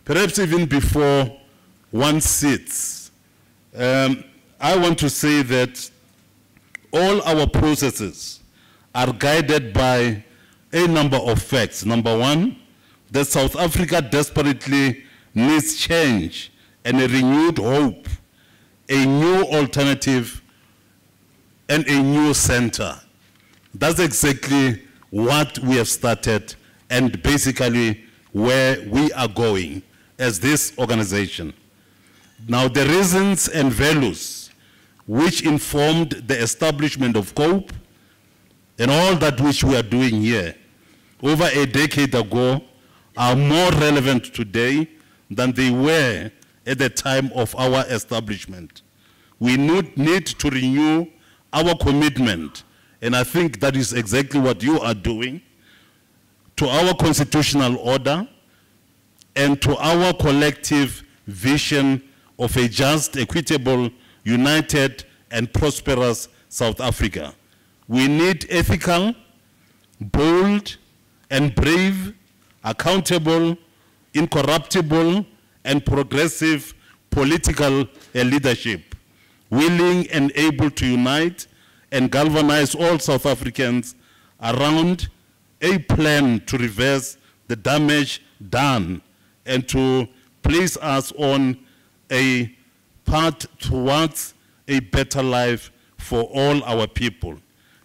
perhaps even before one sits, I want to say that all our processes are guided by a number of facts. Number one, that South Africa desperately needs change and a renewed hope, a new alternative, and a new center. That's exactly what we have started and basically where we are going as this organization. Now, the reasons and values which informed the establishment of COPE and all that which we are doing here over a decade ago are more relevant today than they were at the time of our establishment. We need to renew our commitment, and I think that is exactly what you are doing, to our constitutional order and to our collective vision of a just, equitable, united, and prosperous South Africa. We need ethical, bold, and brave, accountable, incorruptible, and progressive political leadership, willing and able to unite and galvanize all South Africans around a plan to reverse the damage done and to place us on a path towards a better life for all our people.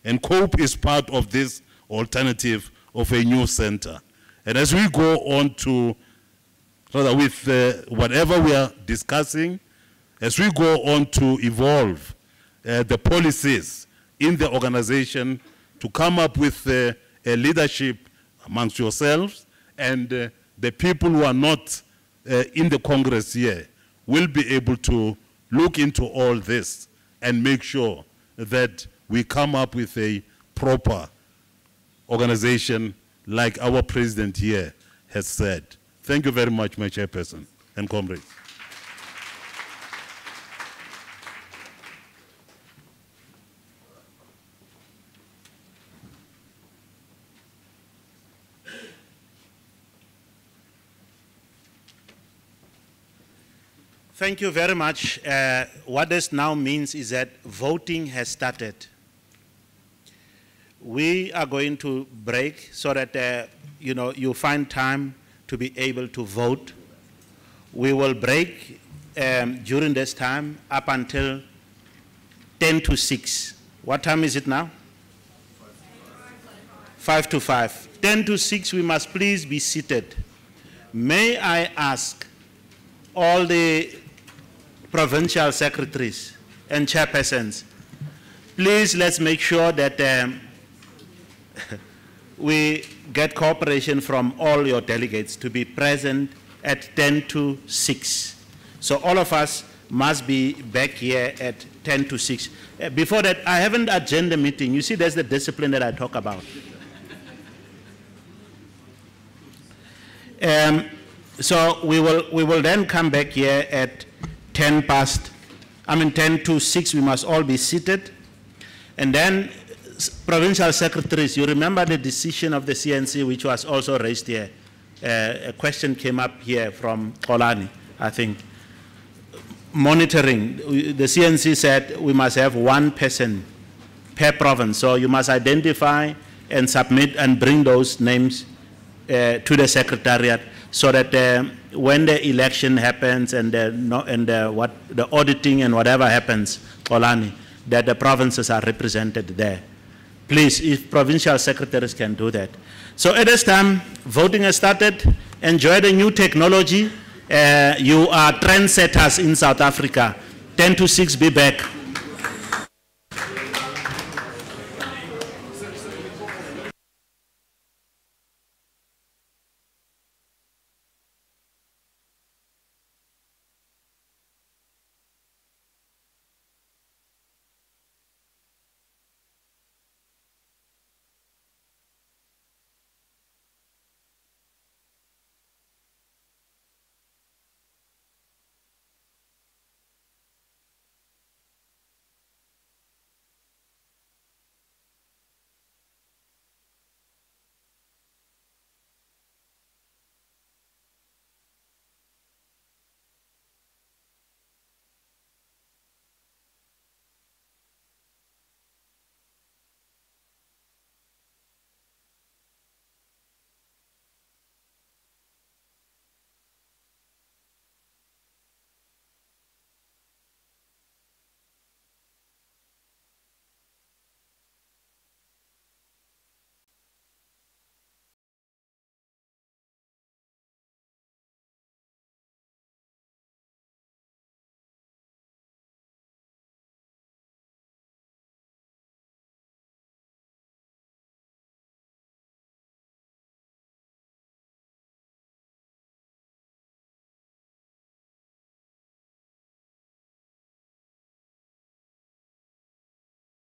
And COPE is part of this alternative of a new center. And as we go on to, rather with whatever we are discussing, as we go on to evolve the policies in the organization to come up with a leadership amongst yourselves and the people who are not in the Congress here will be able to look into all this and make sure that we come up with a proper organization like our president here has said. Thank you very much, my chairperson and comrades. Thank you very much. What this now means is that voting has started. We are going to break so that you find time to be able to vote. We will break during this time up until 10 to 6. What time is it now? 5 to 5. 10 to 6, we must please be seated. May I ask all the provincial secretaries and chairpersons, please let's make sure that we get cooperation from all your delegates to be present at 10 to 6. So all of us must be back here at 10 to 6. Before that, I have an agenda meeting. You see, there's the discipline that I talk about. So we will then come back here at 10 to 6, we must all be seated. And then provincial secretaries, you remember the decision of the CNC, which was also raised here. A question came up here from Xolani, I think. Monitoring, the CNC said we must have one person per province. So you must identify and submit and bring those names to the secretariat so that when the election happens and the auditing and whatever happens, Xolani, that the provinces are represented there. Please, if provincial secretaries can do that. So at this time, voting has started. Enjoy the new technology. You are trendsetters in South Africa. 10 to 6, be back.